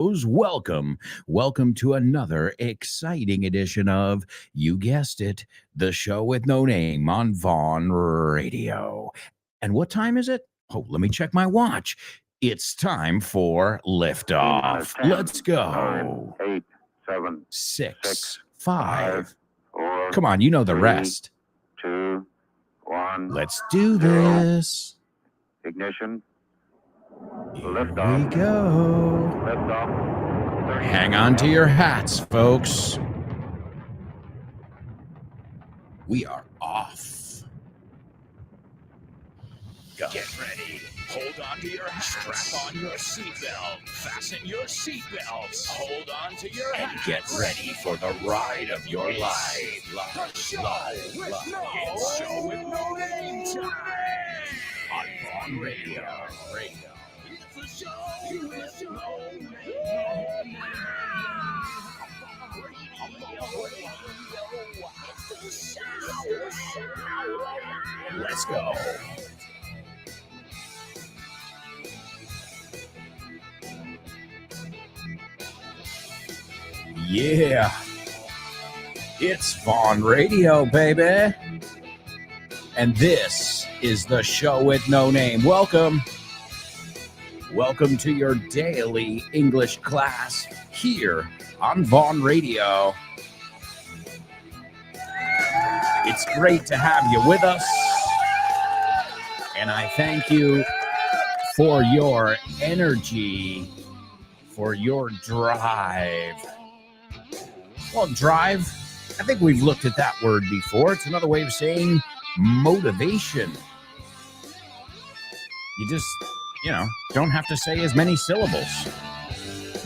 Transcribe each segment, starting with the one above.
Welcome to another exciting edition of, you guessed it, the show with no name on Vaughn Radio. And what time is it? Oh, let me check my watch. It's time for liftoff. 10, Let's 9, go. 8, 7, 6, 5, 5. 4, Come on, you know the 3, rest. 2, 1. Let's do 0. this. Ignition. Here Liftoff. we go. Liftoff. Hang on to your hats, folks. We are off. Go. Get ready. Hold on to your hats. Strap on your seatbelt. Fasten your seatbelts. Hold on to your And hats. get ready for the ride of your life. The show with no name time. On Vaughn Radio. It's the show with no name. Let's go. Yeah. It's Vaughn Radio, baby. And this is the show with no name. Welcome. Welcome to your daily English class here on Vaughn Radio. It's great to have you with us. And I thank you for your energy, for your drive. Well, drive, I think we've looked at that word before. It's another way of saying motivation. You just, don't have to say as many syllables.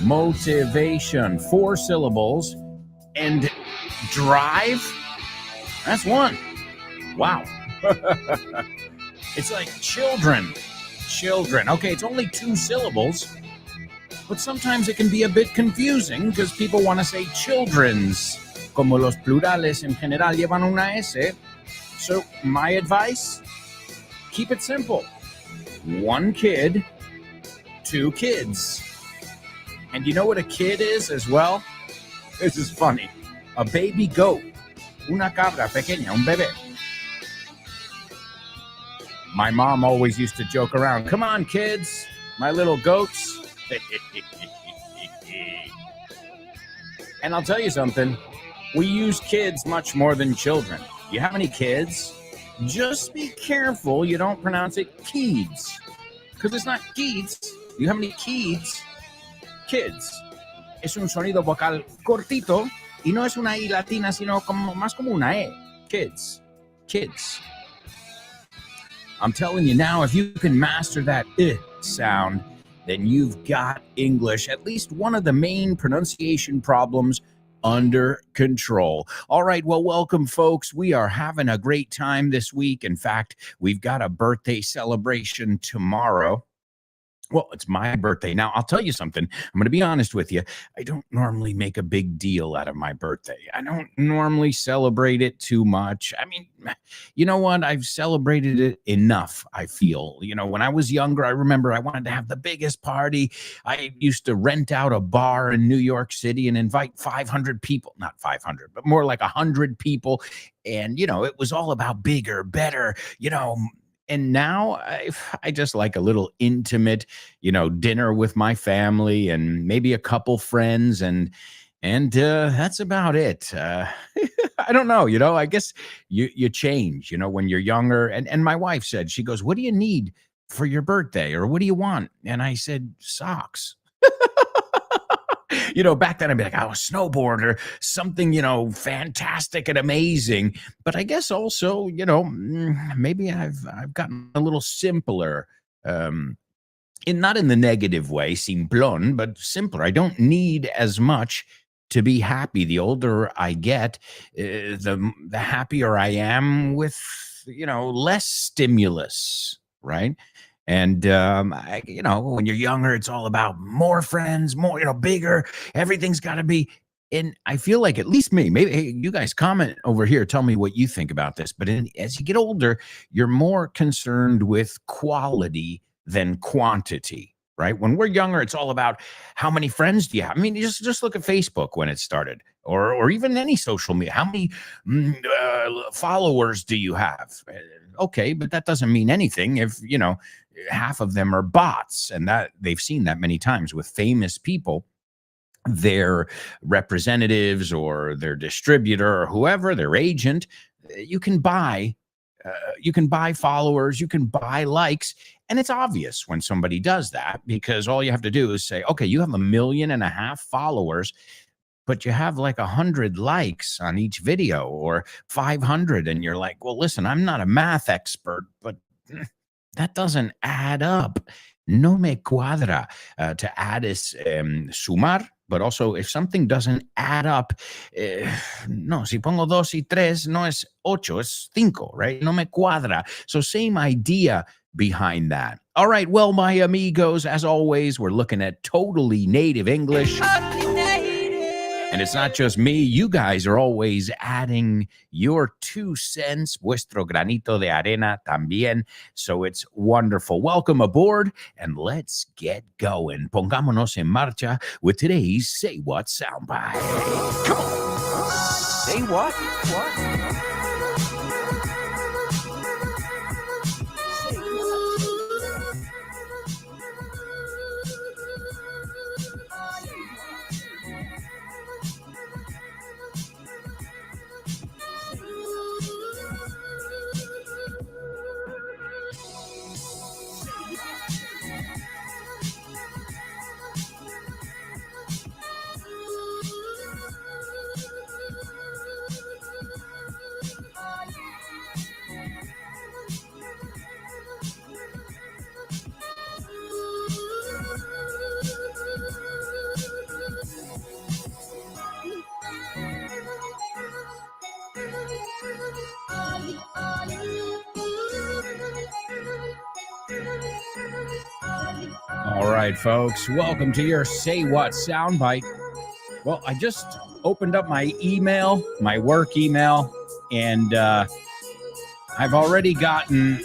Motivation, 4 syllables. And drive, that's 1. Wow. It's like children. Okay, it's only 2 syllables. But sometimes it can be a bit confusing because people want to say children's. Como los plurales en general llevan una S. So my advice, keep it simple. 1 kid, 2 kids. And you know what a kid is as well? This is funny. A baby goat. Una cabra pequeña, un bebé. My mom always used to joke around, come on, kids, my little goats. And I'll tell you something, we use kids much more than children. You have any kids? Just be careful you don't pronounce it kids. Because it's not kids. You have any kids? Kids. Es un sonido vocal cortito y no es una I latina, sino más como una E. Kids. I'm telling you now, if you can master that sound, then you've got English, at least one of the main pronunciation problems, under control. All right, well, welcome, folks. We are having a great time this week. In fact, we've got a birthday celebration tomorrow. Well, it's my birthday. Now, I'll tell you something. I'm going to be honest with you. I don't normally make a big deal out of my birthday. I don't normally celebrate it too much. I mean, you know what? I've celebrated it enough, I feel. When I was younger, I remember I wanted to have the biggest party. I used to rent out a bar in New York City and invite 500 people. Not 500, but more like 100 people. And, it was all about bigger, better, And now I just like a little intimate, dinner with my family and maybe a couple friends, and that's about it. I don't know, I guess you change, when you're younger. And my wife said, she goes, "What do you need for your birthday, or what do you want?" And I said, "Socks." Back then I'd be like, a snowboard or something, fantastic and amazing. But I guess also, maybe I've gotten a little simpler, not in the negative way, simplon, but simpler. I don't need as much to be happy. The older I get, the happier I am with, less stimulus, right? And, when you're younger, it's all about more friends, more, bigger. Everything's got to be. And I feel like, at least me, maybe you guys comment over here, tell me what you think about this. But as you get older, you're more concerned with quality than quantity. right? When we're younger, it's all about how many friends do you have? I mean, just look at Facebook when it started, or even any social media. How many followers do you have? Okay, but that doesn't mean anything if, half of them are bots, and that they've seen that many times with famous people. Their representatives or their distributor or whoever, their agent, you can buy followers, you can buy likes, and it's obvious when somebody does that, because all you have to do is say, okay, you have 1.5 million followers, but you have like 100 likes on each video, or 500, and you're like, well, listen, I'm not a math expert, but that doesn't add up. No me cuadra. To add is sumar, but also if something doesn't add up, no, si pongo dos y tres, no es ocho, es cinco, right? No me cuadra. So same idea behind that. All right, well, my amigos, as always, we're looking at totally native English. And it's not just me. You guys are always adding your 2 cents, vuestro granito de arena también. So it's wonderful. Welcome aboard, and let's get going. Pongámonos en marcha with today's Say What soundbite. Come on. Say what? What? All right, folks, welcome to your Say What soundbite. Well, I just opened up my email, my work email, and I've already gotten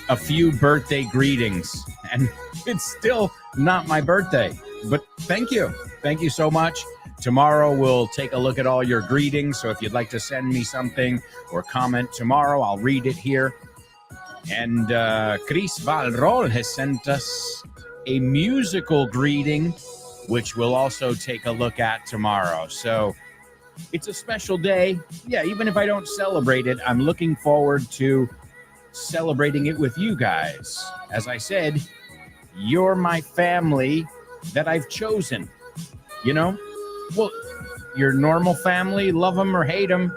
a few birthday greetings, and it's still not my birthday, but thank you. Thank you so much. Tomorrow we'll take a look at all your greetings, so if you'd like to send me something or comment tomorrow, I'll read it here. And Chris Valrol has sent us a musical greeting, which we'll also take a look at tomorrow. So it's a special day. Yeah, even if I don't celebrate it, I'm looking forward to celebrating it with you guys. As I said, you're my family that I've chosen. Well, your normal family, love them or hate them,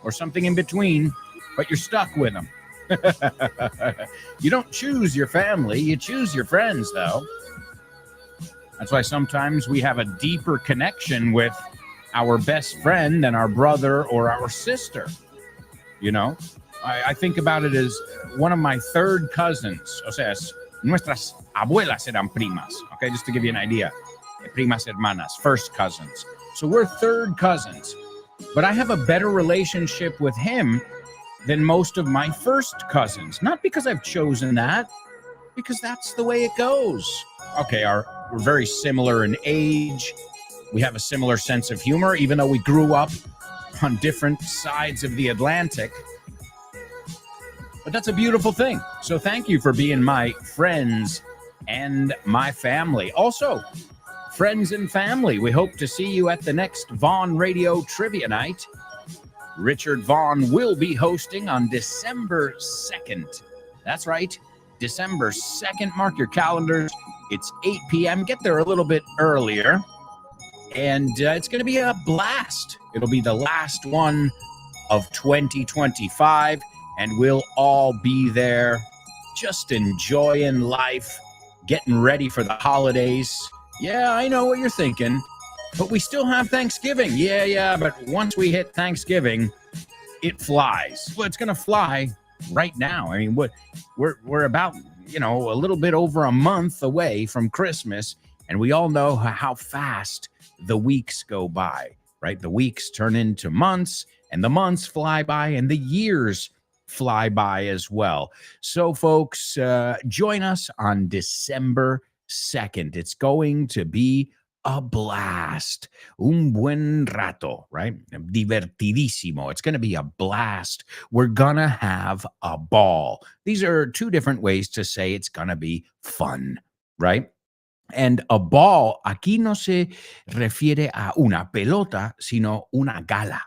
or something in between, but you're stuck with them. You don't choose your family, you choose your friends, though. That's why sometimes we have a deeper connection with our best friend than our brother or our sister. I think about it as one of my third cousins. O sea, nuestras abuelas eran primas. Okay, just to give you an idea. Primas hermanas, first cousins. So we're third cousins. But I have a better relationship with him than most of my first cousins. Not because I've chosen that, because that's the way it goes. Okay, we're very similar in age. We have a similar sense of humor, even though we grew up on different sides of the Atlantic. But that's a beautiful thing. So thank you for being my friends and my family. Also, friends and family, we hope to see you at the next Vaughn Radio Trivia Night. Richard Vaughn will be hosting on December 2nd. That's right, December 2nd. Mark your calendars. It's 8 p.m. Get there a little bit earlier. And it's going to be a blast. It'll be the last one of 2025. And we'll all be there just enjoying life, getting ready for the holidays. Yeah, I know what you're thinking. But we still have Thanksgiving. Yeah, but once we hit Thanksgiving, it flies. Well, it's going to fly right now. I mean, we're about, a little bit over a month away from Christmas, and we all know how fast the weeks go by, right? The weeks turn into months, and the months fly by, and the years fly by as well. So, folks, join us on December 2nd. It's going to be a blast. Un buen rato, right? Divertidísimo. It's going to be a blast. We're going to have a ball. These are two different ways to say it's going to be fun, right? And a ball aquí no se refiere a una pelota, sino una gala,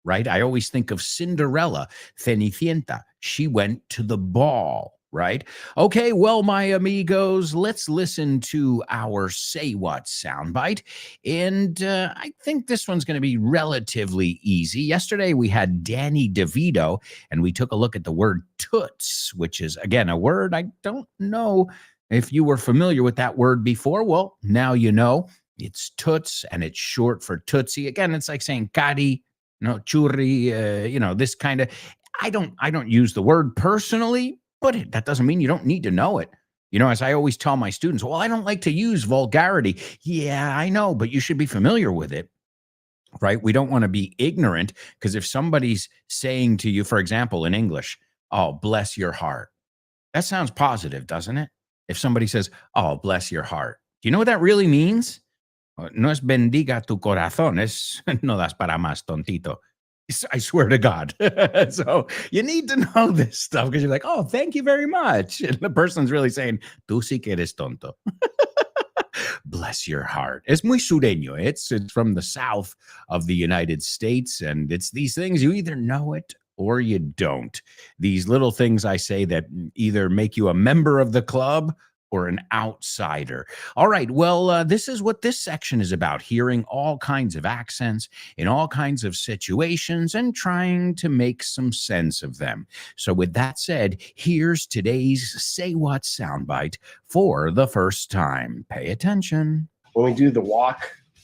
right? I always think of Cinderella, Cenicienta. She went to the ball, right? Okay, well, my amigos, let's listen to our Say What soundbite. And I think this one's going to be relatively easy. Yesterday, we had Danny DeVito, and we took a look at the word toots, which is, again, a word I don't know if you were familiar with that word before. Well, now you know. It's toots, and it's short for tootsie. Again, it's like saying cari, churri, this kind of. I don't use the word personally, but that doesn't mean you don't need to know it. As I always tell my students, well, I don't like to use vulgarity. Yeah, I know, but you should be familiar with it, right? We don't want to be ignorant, because if somebody's saying to you, for example, in English, oh, bless your heart, that sounds positive, doesn't it? If somebody says, oh, bless your heart, do you know what that really means? No es bendiga tu corazón, es no das para más, tontito. I swear to God. So you need to know this stuff, because you're like, oh, thank you very much. And the person's really saying, tú sí que eres tonto. Bless your heart. Es muy sureño. It's from the south of the United States, and it's these things, you either know it or you don't. These little things I say that either make you a member of the club or an outsider. All right, well, this is what this section is about, hearing all kinds of accents in all kinds of situations and trying to make some sense of them. So with that said, here's today's Say What soundbite for the first time. Pay attention. When we do the walk,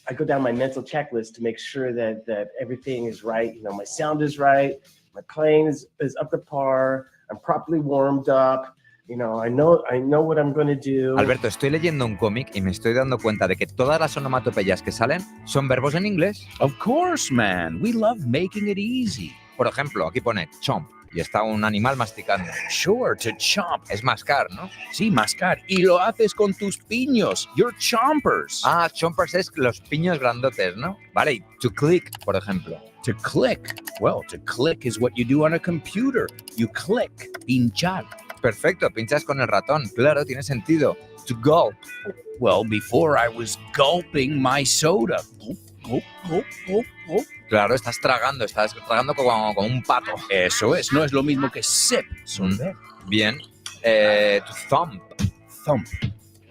I go down my mental checklist to make sure that everything is right. My sound is right, my playing is up to par, I'm properly warmed up. I know what I'm going to do. Alberto, estoy leyendo un cómic y me estoy dando cuenta de que todas las onomatopeyas que salen son verbos en inglés. Of course, man. We love making it easy. Por ejemplo, aquí pone chomp y está un animal masticando. Sure, to chomp. Es mascar, ¿no? Sí, mascar. Y lo haces con tus piños. You're chompers. Ah, chompers es los piños grandotes, ¿no? Vale, y to click, por ejemplo. To click. Well, to click is what you do on a computer. You click. Pinchar. Perfecto, pinchas con el ratón. Claro, tiene sentido. To gulp. Well, before I was gulping my soda. Gulp, gulp, gulp, gulp, gulp. Claro, estás tragando como un pato. Eso es, no es lo mismo que sip. Sorber. Bien. To thump. Thump.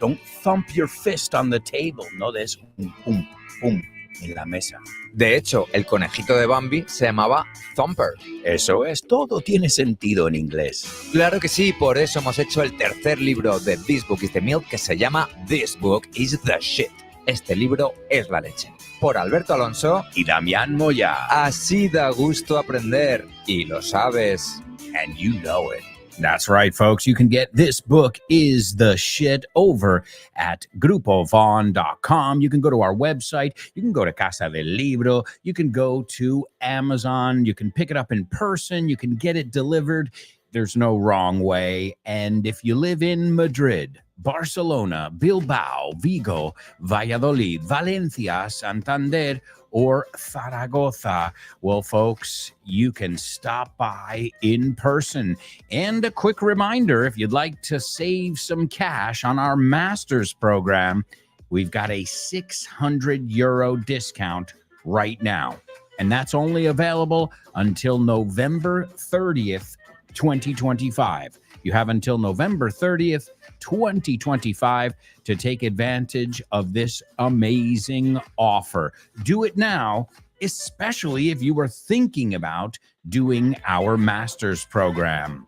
Don't thump your fist on the table. No des un pum, pum en la mesa. De hecho, el conejito de Bambi se llamaba Thumper. Eso es, todo tiene sentido en inglés. Claro que sí, por eso hemos hecho el tercer libro de This Book is the Milk, que se llama This Book is the Shit. Este libro es la leche. Por Alberto Alonso y Damián Moya. Así da gusto aprender. Y lo sabes. And you know it. That's right, folks. You can get This Book is the Shit over at grupovon.com. You can go to our website. You can go to Casa del Libro. You can go to Amazon. You can pick it up in person. You can get it delivered. There's no wrong way. And if you live in Madrid, Barcelona, Bilbao, Vigo, Valladolid, Valencia, Santander, or Zaragoza, well, folks, you can stop by in person. And a quick reminder, if you'd like to save some cash on our master's program, we've got a €600 discount right now. And that's only available until November 30th, 2025. You have until November 30th, 2025 to take advantage of this amazing offer. Do it now, especially if you were thinking about doing our master's program.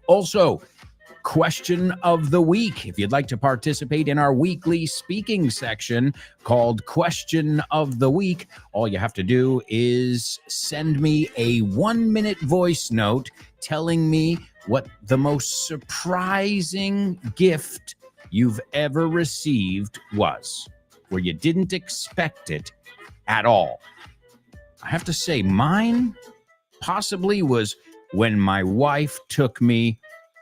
Also, question of the week. If you'd like to participate in our weekly speaking section called Question of the Week, all you have to do is send me a 1-minute voice note telling me what the most surprising gift you've ever received was, where you didn't expect it at all. I have to say, mine possibly was when my wife took me,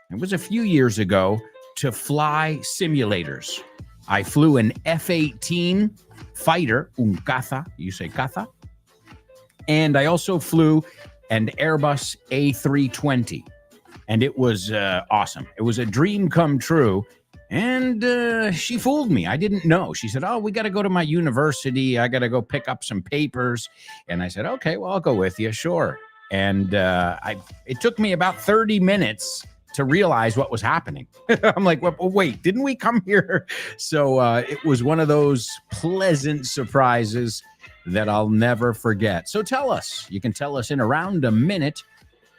it was a few years ago, to fly simulators. I flew an F-18 fighter, un caza, you say caza, and I also flew an Airbus A320, and it was awesome. It was a dream come true, and she fooled me. I didn't know. She said, oh, we got to go to my university. I got to go pick up some papers, and I said, okay, well, I'll go with you, sure. And it took me about 30 minutes to realize what was happening. I'm like, wait, didn't we come here? So it was one of those pleasant surprises that I'll never forget. So tell us, you can tell us in around a minute,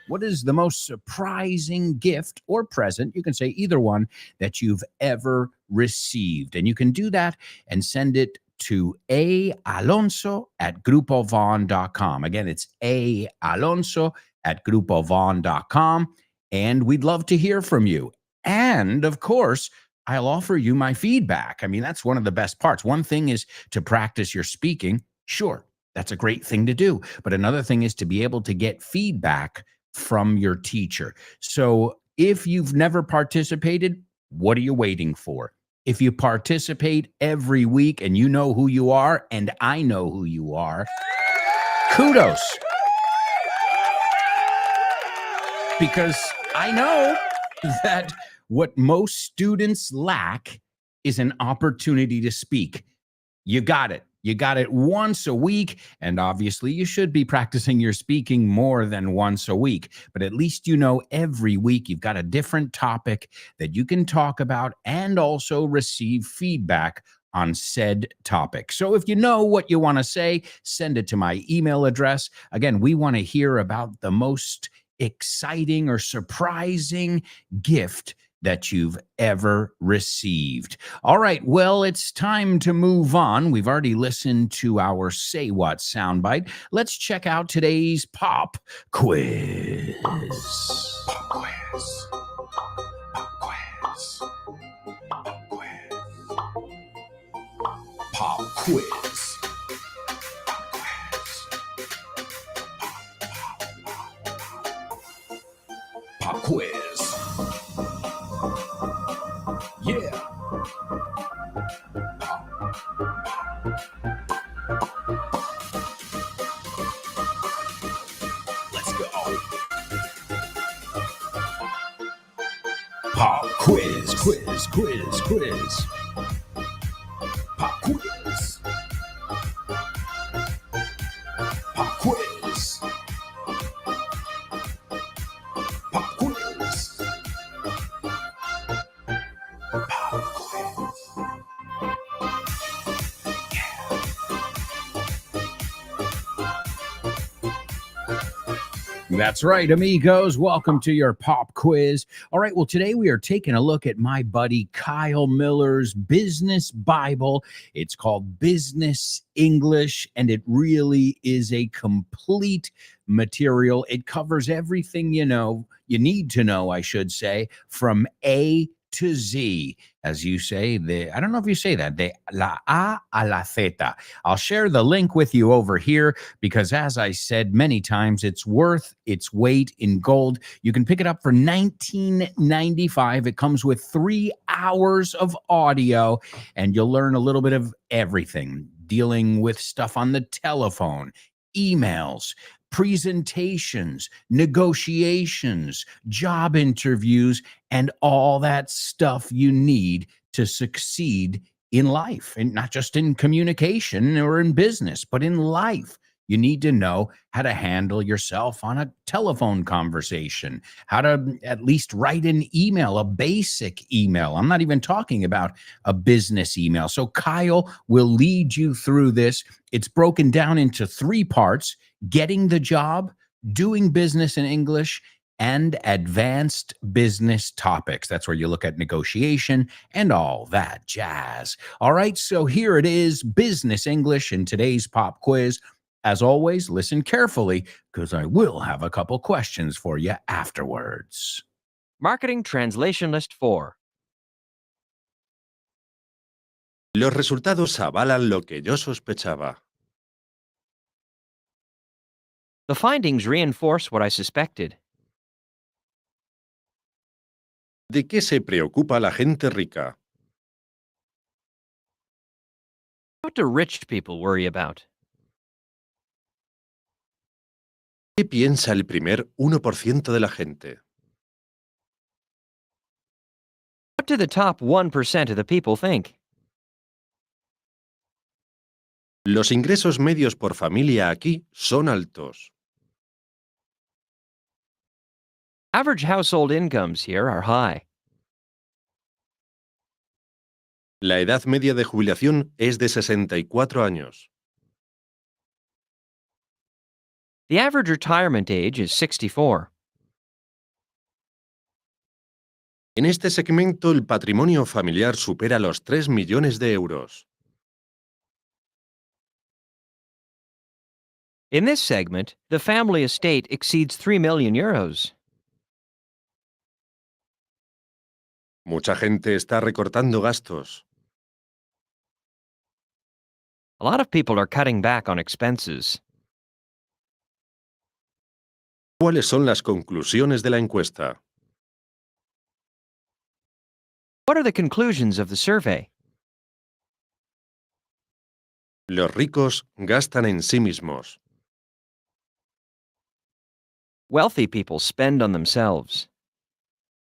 what is the most surprising gift or present, you can say either one, that you've ever received. And you can do that and send it to aalonso@grupovon.com. Again, it's aalonso@grupovon.com. And we'd love to hear from you. And of course, I'll offer you my feedback. I mean, that's one of the best parts. One thing is to practice your speaking. Sure, that's a great thing to do. But another thing is to be able to get feedback from your teacher. So if you've never participated, what are you waiting for? If you participate every week and you know who you are, and I know who you are, kudos. Because I know that what most students lack is an opportunity to speak. You got it. You got it once a week, and obviously you should be practicing your speaking more than once a week, but at least you know every week you've got a different topic that you can talk about and also receive feedback on said topic. So if you know what you want to say, send it to my email address. Again, we want to hear about the most exciting or surprising gift that you've ever received. All right, well, it's time to move on. We've already listened to our Say What soundbite. Let's check out today's pop quiz. Pop quiz. Pop quiz. Pop quiz. Pop quiz. Pop quiz. Yeah. Let's go. Pop quiz, quiz, quiz, quiz. Pop quiz. Pop quiz. Pop quiz. That's right, amigos. Welcome to your pop quiz. All right, well, today we are taking a look at my buddy Kyle Miller's business Bible. It's called Business English, and it really is a complete material. It covers everything you need to know, I should say, from A to Z, as you say. I don't know if you say that, de la A a la Zeta. I'll share the link with you over here because, as I said many times, it's worth its weight in gold. You can pick it up for $19.95. It comes with 3 hours of audio, and you'll learn a little bit of everything, dealing with stuff on the telephone, emails, presentations, negotiations, job interviews, and all that stuff you need to succeed in life, and not just in communication or in business, but in life. You need to know how to handle yourself on a telephone conversation, how to at least write an email, a basic email. I'm not even talking about a business email. So Kyle will lead you through this. It's broken down into 3 parts: getting the job, doing business in English, and advanced business topics. That's where you look at negotiation and all that jazz. All right, so here it is, Business English in today's pop quiz. As always, listen carefully because I will have a couple questions for you afterwards. Marketing Translation List 4. Los resultados avalan lo que yo sospechaba. The findings reinforce what I suspected. ¿De qué se preocupa la gente rica? What do rich people worry about? ¿Qué piensa el primer 1% de la gente? What do the top 1% of the people think? Los ingresos medios por familia aquí son altos. Average household incomes here are high. La edad media de jubilación es de 64 años. The average retirement age is 64. En este segmento el patrimonio familiar supera los 3 millones de euros. In this segment, the family estate exceeds 3 million euros. Mucha gente está recortando gastos. A lot of people are cutting back on expenses. ¿Cuáles son las conclusiones de la encuesta? What are the conclusions of the survey? Los ricos gastan en sí mismos. Wealthy people spend on themselves.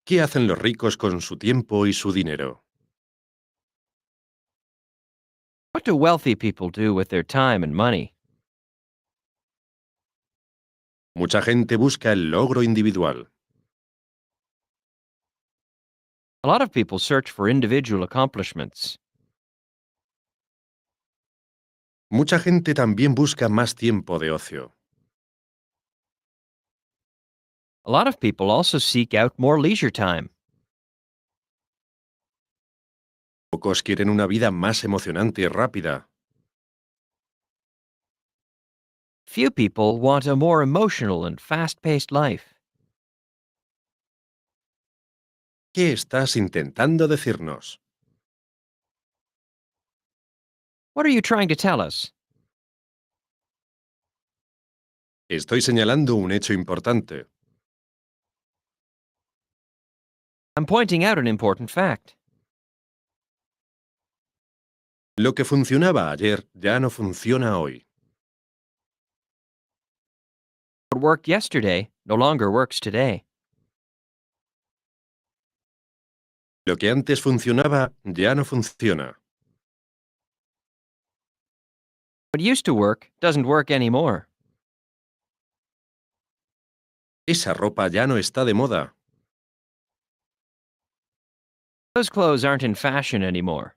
¿Qué hacen los ricos con su tiempo y su dinero? What do wealthy people do with their time and money? Mucha gente busca el logro individual. A lot of people search for individual accomplishments. Mucha gente también busca más tiempo de ocio. A lot of people also seek out more leisure time. Pocos quieren una vida más emocionante y rápida. Few people want a more emotional and fast-paced life. ¿Qué estás intentando decirnos? What are you trying to tell us? Estoy señalando un hecho importante. I'm pointing out an important fact. Lo que funcionaba ayer ya no funciona hoy. What worked yesterday no longer works today. Lo que antes funcionaba ya no funciona. What used to work doesn't work anymore. Esa ropa ya no está de moda. Those clothes aren't in fashion anymore.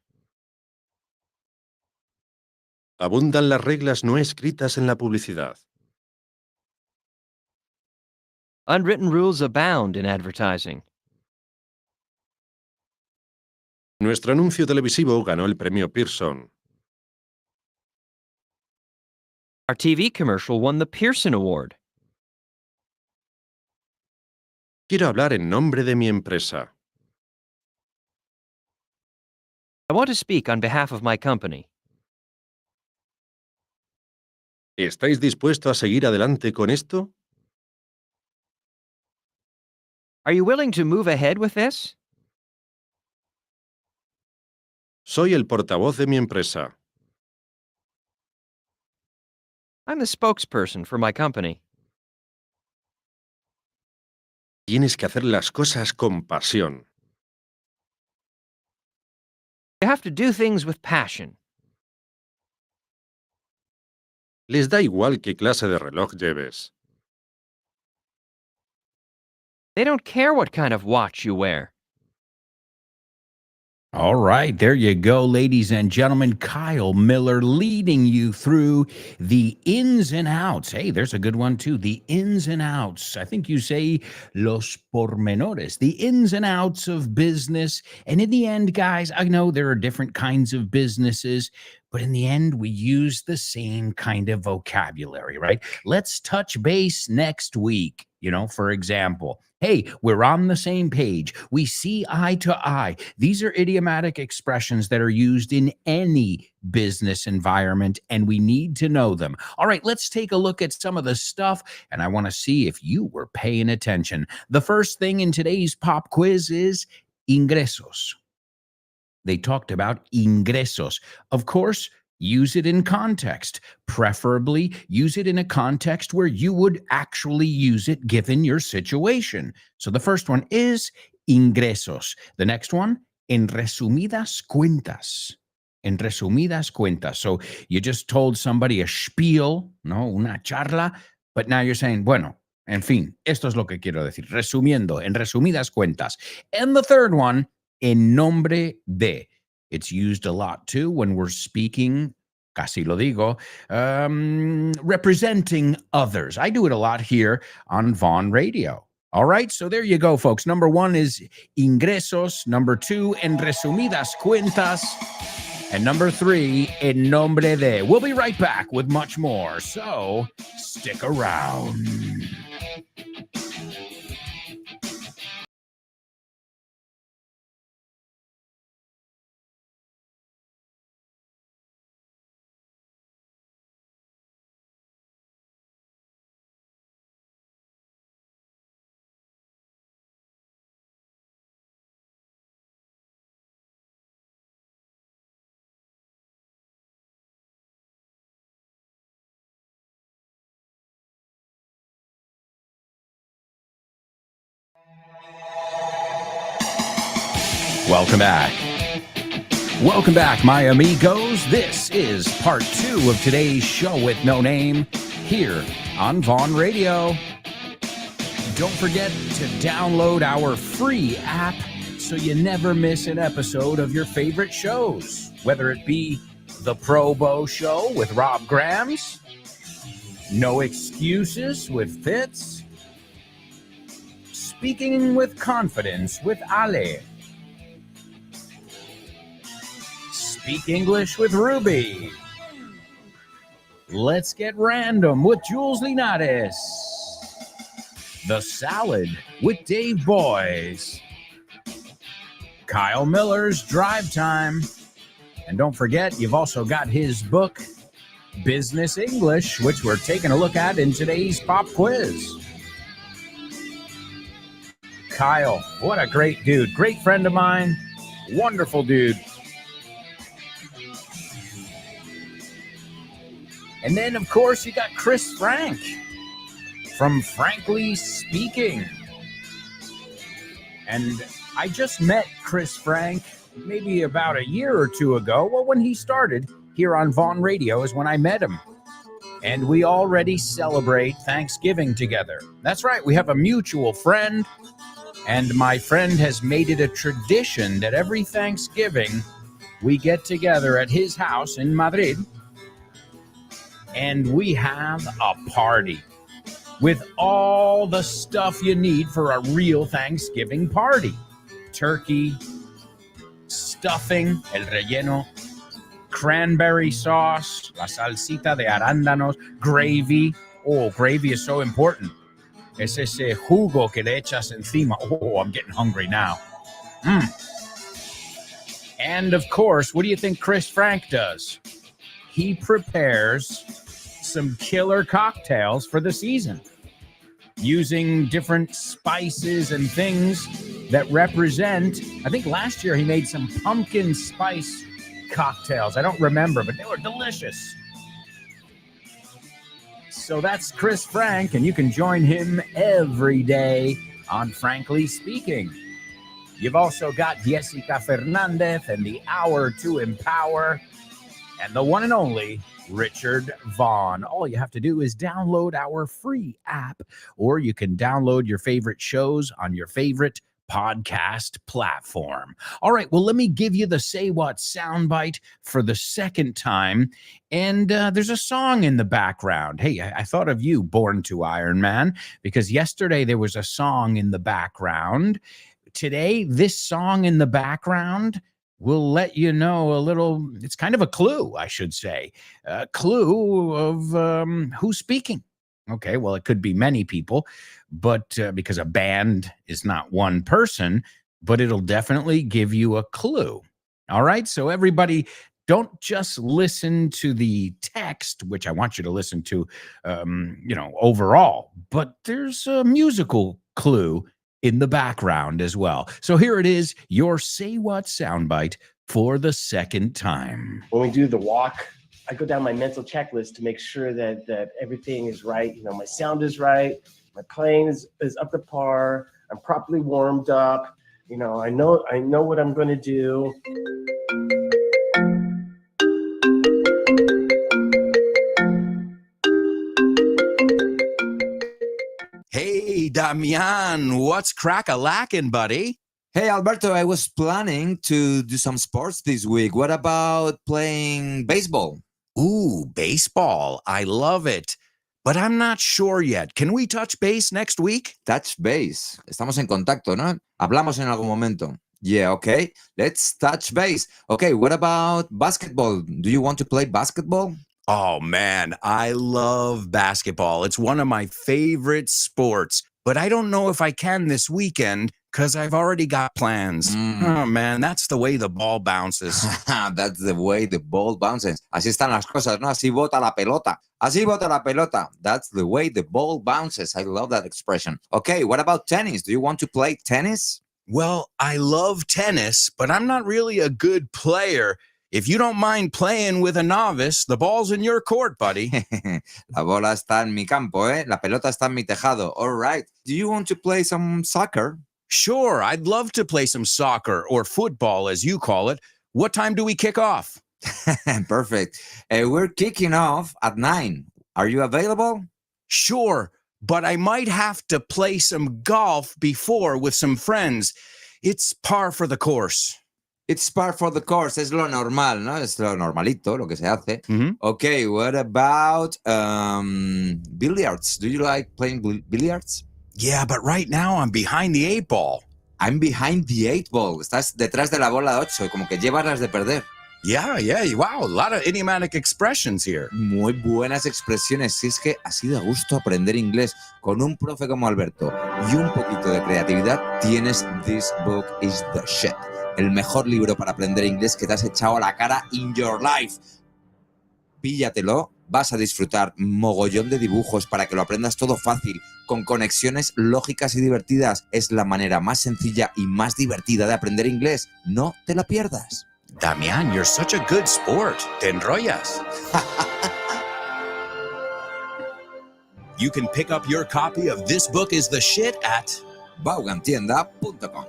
Abundan las reglas no escritas en la publicidad. Unwritten rules abound in advertising. Nuestro anuncio televisivo ganó el premio Pearson. Our TV commercial won the Pearson Award. Quiero hablar en nombre de mi empresa. I want to speak on behalf of my company. ¿Estáis dispuestos a seguir adelante con esto? Are you willing to move ahead with this? Soy el portavoz de mi empresa. I'm the spokesperson for my company. Tienes que hacer las cosas con pasión. You have to do things with passion. Les da igual qué clase de reloj lleves. They don't care what kind of watch you wear. All right, there you go, ladies and gentlemen. Kyle Miller leading you through the ins and outs. Hey, there's a good one too. The ins and outs. I think you say los pormenores, the ins and outs of business. And in the end, guys, I know there are different kinds of businesses, but in the end, we use the same kind of vocabulary, right? Let's touch base next week. For example, hey, we're on the same page. We see eye to eye. These are idiomatic expressions that are used in any business environment, and we need to know them. All right, let's take a look at some of the stuff, and I want to see if you were paying attention. The first thing in today's pop quiz is ingresos. They talked about ingresos. Of course, use it in context. Preferably, use it in a context where you would actually use it given your situation. So the first one is ingresos. The next one, en resumidas cuentas. En resumidas cuentas. So you just told somebody a spiel, no, una charla, but now you're saying, bueno, en fin, esto es lo que quiero decir. Resumiendo, en resumidas cuentas. And the third one, en nombre de. It's used a lot too when we're speaking, casi lo digo, representing others. I do it a lot here on Vaughn Radio. All right, so there you go, folks. Number one is ingresos. Number two, en resumidas cuentas. And number three, en nombre de. We'll be right back with much more, so stick around. Welcome back. Welcome back, my amigos. This is part 2 of today's show with no name here on Vaughn Radio. Don't forget to download our free app so you never miss an episode of your favorite shows, whether it be The Pro Bow Show with Rob Grams, No Excuses with Fitz, Speaking with Confidence with Ale, Speak English with Ruby, Let's Get Random with Jules Linares, The Salad with Dave Boys, Kyle Miller's Drive Time, and don't forget, you've also got his book, Business English, which we're taking a look at in today's pop quiz. Kyle, what a great dude. Great friend of mine. Wonderful dude. And then, of course, you got Chris Frank from Frankly Speaking. And I just met Chris Frank maybe about a year or two ago. Well, when he started here on Vaughn Radio is when I met him. And we already celebrate Thanksgiving together. That's right, we have a mutual friend. And my friend has made it a tradition that every Thanksgiving we get together at his house in Madrid and we have a party with all the stuff you need for a real Thanksgiving party. Turkey, stuffing, el relleno, cranberry sauce, la salsita de arándanos, gravy. Oh, gravy is so important. Es ese jugo que le echas encima. Oh, I'm getting hungry now. And of course, what do you think Chris Frank does? He prepares some killer cocktails for the season using different spices and things that represent, I think last year he made some pumpkin spice cocktails. I don't remember, but they were delicious. So that's Chris Frank, and you can join him every day on Frankly Speaking. You've also got Jessica Fernandez and the Hour to Empower, and the one and only Richard Vaughn. All you have to do is download our free app, or you can download your favorite shows on your favorite podcast platform. All right, well, let me give you the Say What soundbite for the second time. And there's a song in the background. Hey, I thought of you, Born to Iron Man, because yesterday there was a song in the background. Today, this song in the background will let you know a little, it's kind of a clue, I should say, a clue of who's speaking. Okay, well, it could be many people, but because a band is not one person, but it'll definitely give you a clue. All right, so everybody, don't just listen to the text, which I want you to listen to, overall, but there's a musical clue in the background as well. So here it is, your Say What soundbite for the second time. When we do the walk, I go down my mental checklist to make sure that everything is right. You know, my sound is right, my playing is up to par, I'm properly warmed up. You know, I know what I'm going to do. Hey, Damian, what's crack-a-lackin', buddy? Hey, Alberto, I was planning to do some sports this week. What about playing baseball? Ooh, baseball. I love it. But I'm not sure yet. Can we touch base next week? Touch base. Estamos en contacto, ¿no? Hablamos en algún momento. Yeah, okay. Let's touch base. Okay, what about basketball? Do you want to play basketball? Oh, man, I love basketball. It's one of my favorite sports. But I don't know if I can this weekend because I've already got plans. Oh, man, that's the way the ball bounces. That's the way the ball bounces. Así están las cosas, ¿no? Así bota la pelota. Así bota la pelota. That's the way the ball bounces. I love that expression. Okay, what about tennis? Do you want to play tennis? Well, I love tennis, but I'm not really a good player. If you don't mind playing with a novice, the ball's in your court, buddy. La bola está en mi campo, ¿eh? La pelota está en mi tejado. All right. Do you want to play some soccer? Sure, I'd love to play some soccer or football, as you call it. What time do we kick off? Perfect. We're kicking off at 9. Are you available? Sure, but I might have to play some golf before with some friends. It's par for the course. It's par for the course. Es lo normal, ¿no? Es lo normalito, lo que se hace. Mhm. Okay, what about billiards? Do you like playing billiards? Yeah, but right now I'm behind the 8 ball. I'm behind the 8 ball. Estás detrás de la bola 8, como que llevas las de perder. Yeah, wow, a lot of idiomatic expressions here. Muy buenas expresiones. Si es que así da gusto aprender inglés con un profe como Alberto y un poquito de creatividad, tienes This Book is the Shit. El mejor libro para aprender inglés que te has echado a la cara in your life. Píllatelo, vas a disfrutar mogollón de dibujos para que lo aprendas todo fácil, con conexiones lógicas y divertidas. Es la manera más sencilla y más divertida de aprender inglés. No te la pierdas. Damian, you're such a good sport. Te enrollas. You can pick up your copy of This Book is the Shit at Vaughantienda.com.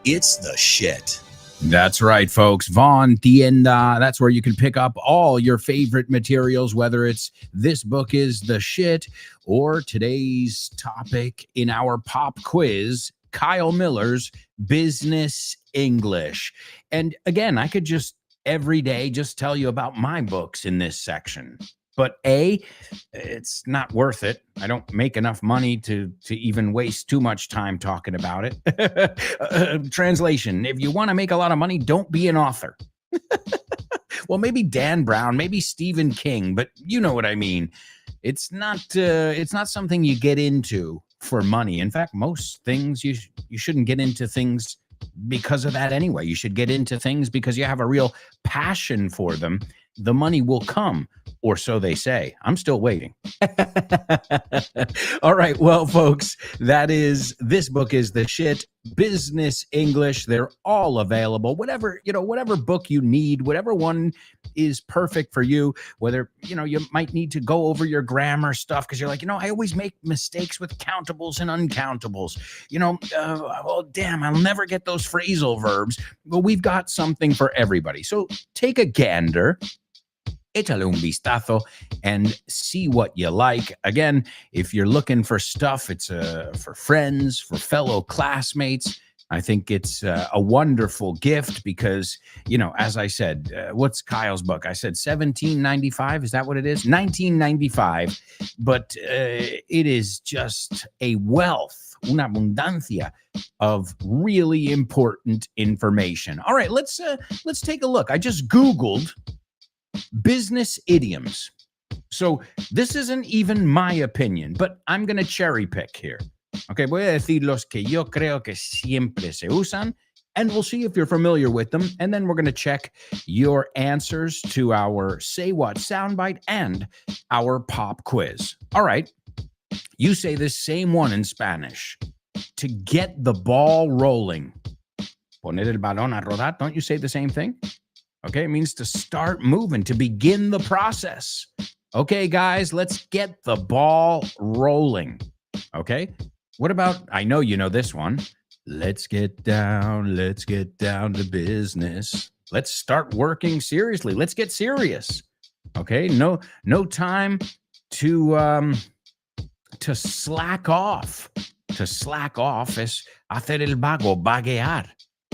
It's the shit. That's right, folks. Von Tienda. That's where you can pick up all your favorite materials, whether it's This Book is the Shit or today's topic in our pop quiz, Kyle Miller's Business English. And again, I could just every day just tell you about my books in this section. But A, it's not worth it. I don't make enough money to even waste too much time talking about it. Translation, if you want to make a lot of money, don't be an author. Well, maybe Dan Brown, maybe Stephen King, but you know what I mean. It's not something you get into for money. In fact, most things you shouldn't get into things because of that anyway. You should get into things because you have a real passion for them. The money will come, or so they say. I'm still waiting. All right. Well, folks, that is This Book is the Shit, Business English. They're all available. Whatever book you need, whatever one is perfect for you, whether, you might need to go over your grammar stuff because you're like, I always make mistakes with countables and uncountables. Well, damn, I'll never get those phrasal verbs. Well, we've got something for everybody. So take a gander. Échale un vistazo and see what you like. Again, if you're looking for stuff, it's for friends, for fellow classmates. I think it's a wonderful gift because, as I said, what's Kyle's book? I said $17.95. Is that what it is? $19.95. But it is just a wealth, una abundancia of really important information. All right, let's take a look. I just Googled business idioms. So this isn't even my opinion, but I'm going to cherry pick here. Okay, voy a decir los que yo creo que siempre se usan, and we'll see if you're familiar with them. And then we're going to check your answers to our Say What soundbite and our pop quiz. All right, you say this same one in Spanish. To get the ball rolling. Poner el balón a rodar. Don't you say the same thing? Okay, it means to start moving, to begin the process. Okay, guys, let's get the ball rolling. Okay, what about, I know you know this one. Let's get down to business. Let's start working seriously. Let's get serious. Okay, no time to slack off. To slack off es hacer el vago, vaguear.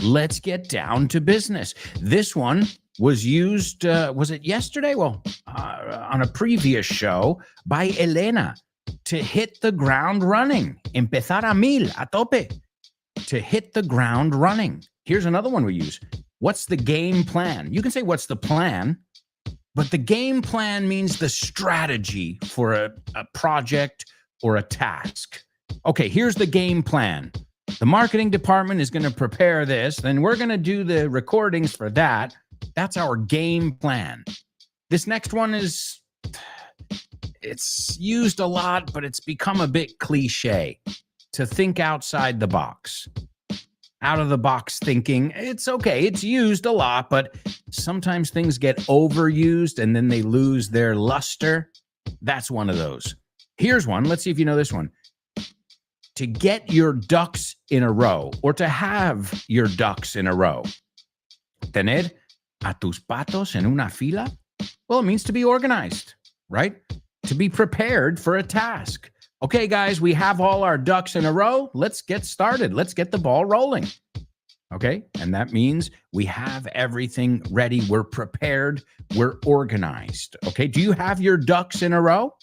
Let's get down to business. This one was used, was it yesterday? Well, on a previous show by Elena, to hit the ground running. Empezar a mil, a tope. To hit the ground running. Here's another one we use. What's the game plan? You can say what's the plan, but the game plan means the strategy for a project or a task. Okay, here's the game plan. The marketing department is going to prepare this, then we're going to do the recordings for that. That's our game plan. This next one is, it's used a lot, but it's become a bit cliche. To think outside the box. Out of the box thinking, it's okay, it's used a lot, but sometimes things get overused and then they lose their luster. That's one of those. Here's one. Let's see if you know this one. To get your ducks in a row, or to have your ducks in a row. Tener a tus patos en una fila? Well, it means to be organized, right? To be prepared for a task. Okay, guys, we have all our ducks in a row. Let's get started. Let's get the ball rolling. Okay, and that means we have everything ready. We're prepared. We're organized. Okay, do you have your ducks in a row?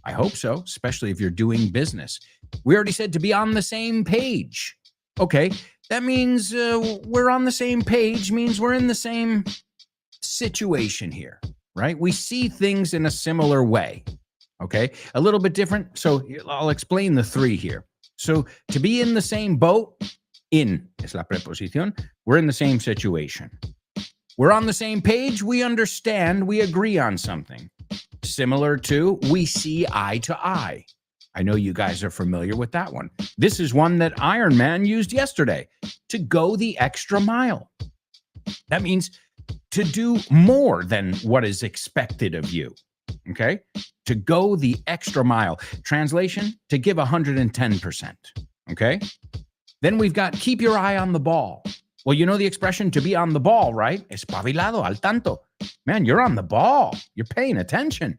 I hope so, especially if you're doing business. We already said to be on the same page. Okay, that means we're on the same page, means we're in the same situation here, right? We see things in a similar way. Okay, a little bit different. So I'll explain the three here. So to be in the same boat, in es la preposición, we're in the same situation. We're on the same page, we understand, we agree on something. Similar to we see eye to eye. I know you guys are familiar with that one. This is one that Iron Man used yesterday, to go the extra mile. That means to do more than what is expected of you. Okay? To go the extra mile. Translation, to give 110%. Okay? Then we've got keep your eye on the ball. Well, you know the expression to be on the ball, right? Espabilado, al tanto. Man, you're on the ball. You're paying attention.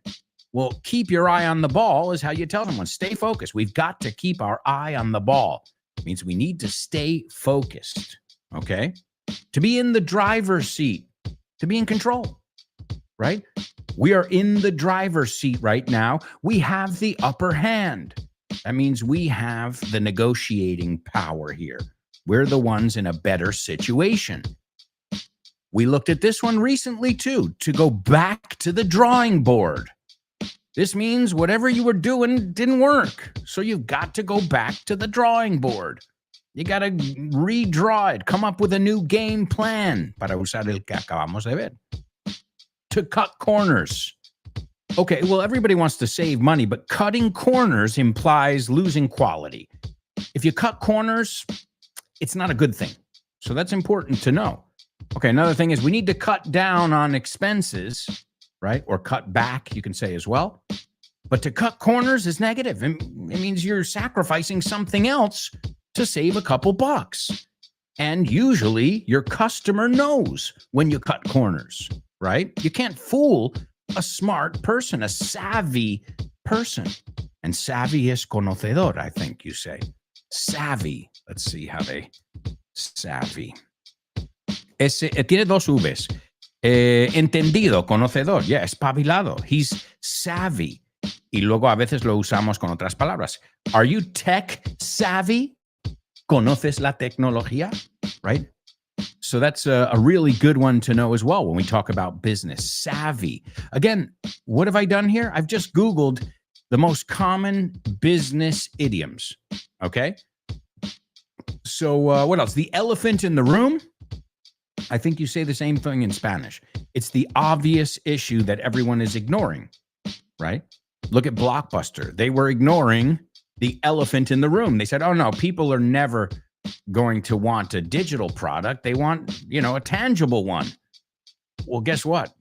Well, keep your eye on the ball is how you tell someone, stay focused. We've got to keep our eye on the ball. It means we need to stay focused. Okay? To be in the driver's seat. To be in control. Right? We are in the driver's seat right now. We have the upper hand. That means we have the negotiating power here. We're the ones in a better situation. We looked at this one recently too, to go back to the drawing board. This means whatever you were doing didn't work. So you've got to go back to the drawing board. You got to redraw it, come up with a new game plan para usar el que acabamos de ver. To cut corners. Okay, well, everybody wants to save money, but cutting corners implies losing quality. If you cut corners, it's not a good thing. So that's important to know. Okay, another thing is we need to cut down on expenses, right? Or cut back, you can say as well. But to cut corners is negative. It means you're sacrificing something else to save a couple bucks. And usually your customer knows when you cut corners, right? You can't fool a smart person, a savvy person. And savvy es conocedor, I think you say. Savvy. Let's see how they... Savvy. Tiene dos Vs. Entendido, conocedor. Yeah, espabilado. He's savvy. Y luego a veces lo usamos con otras palabras. Are you tech savvy? ¿Conoces la tecnología? Right? So that's a really good one to know as well when we talk about business. Savvy. Again, what have I done here? I've just Googled the most common business idioms. Okay? So what else? The elephant in the room. I think you say the same thing in Spanish. It's the obvious issue that everyone is ignoring, right? Look at Blockbuster. They were ignoring the elephant in the room. They said, oh no, people are never going to want a digital product. They want, a tangible one. Well, guess what?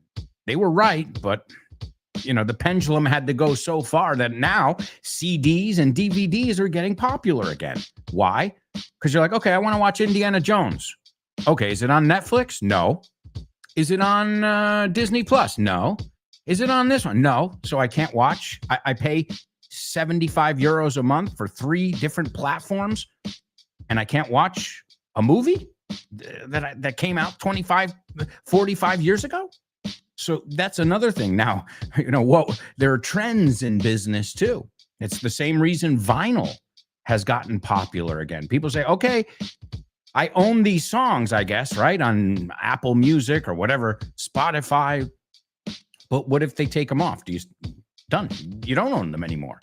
They were right, but the pendulum had to go so far that now CDs and DVDs are getting popular again. Why? Because you're like, okay, I want to watch Indiana Jones. Okay, is it on Netflix? No. Is it on Disney Plus? No. Is it on this one? No. So I can't watch. I pay 75 euros a month for 3 different platforms, and I can't watch a movie that came out 25, 45 years ago. So that's another thing. Now, there are trends in business too. It's the same reason vinyl has gotten popular again. People say, okay, I own these songs, I guess, right? On Apple Music or whatever, Spotify. But what if they take them off? Done. You don't own them anymore,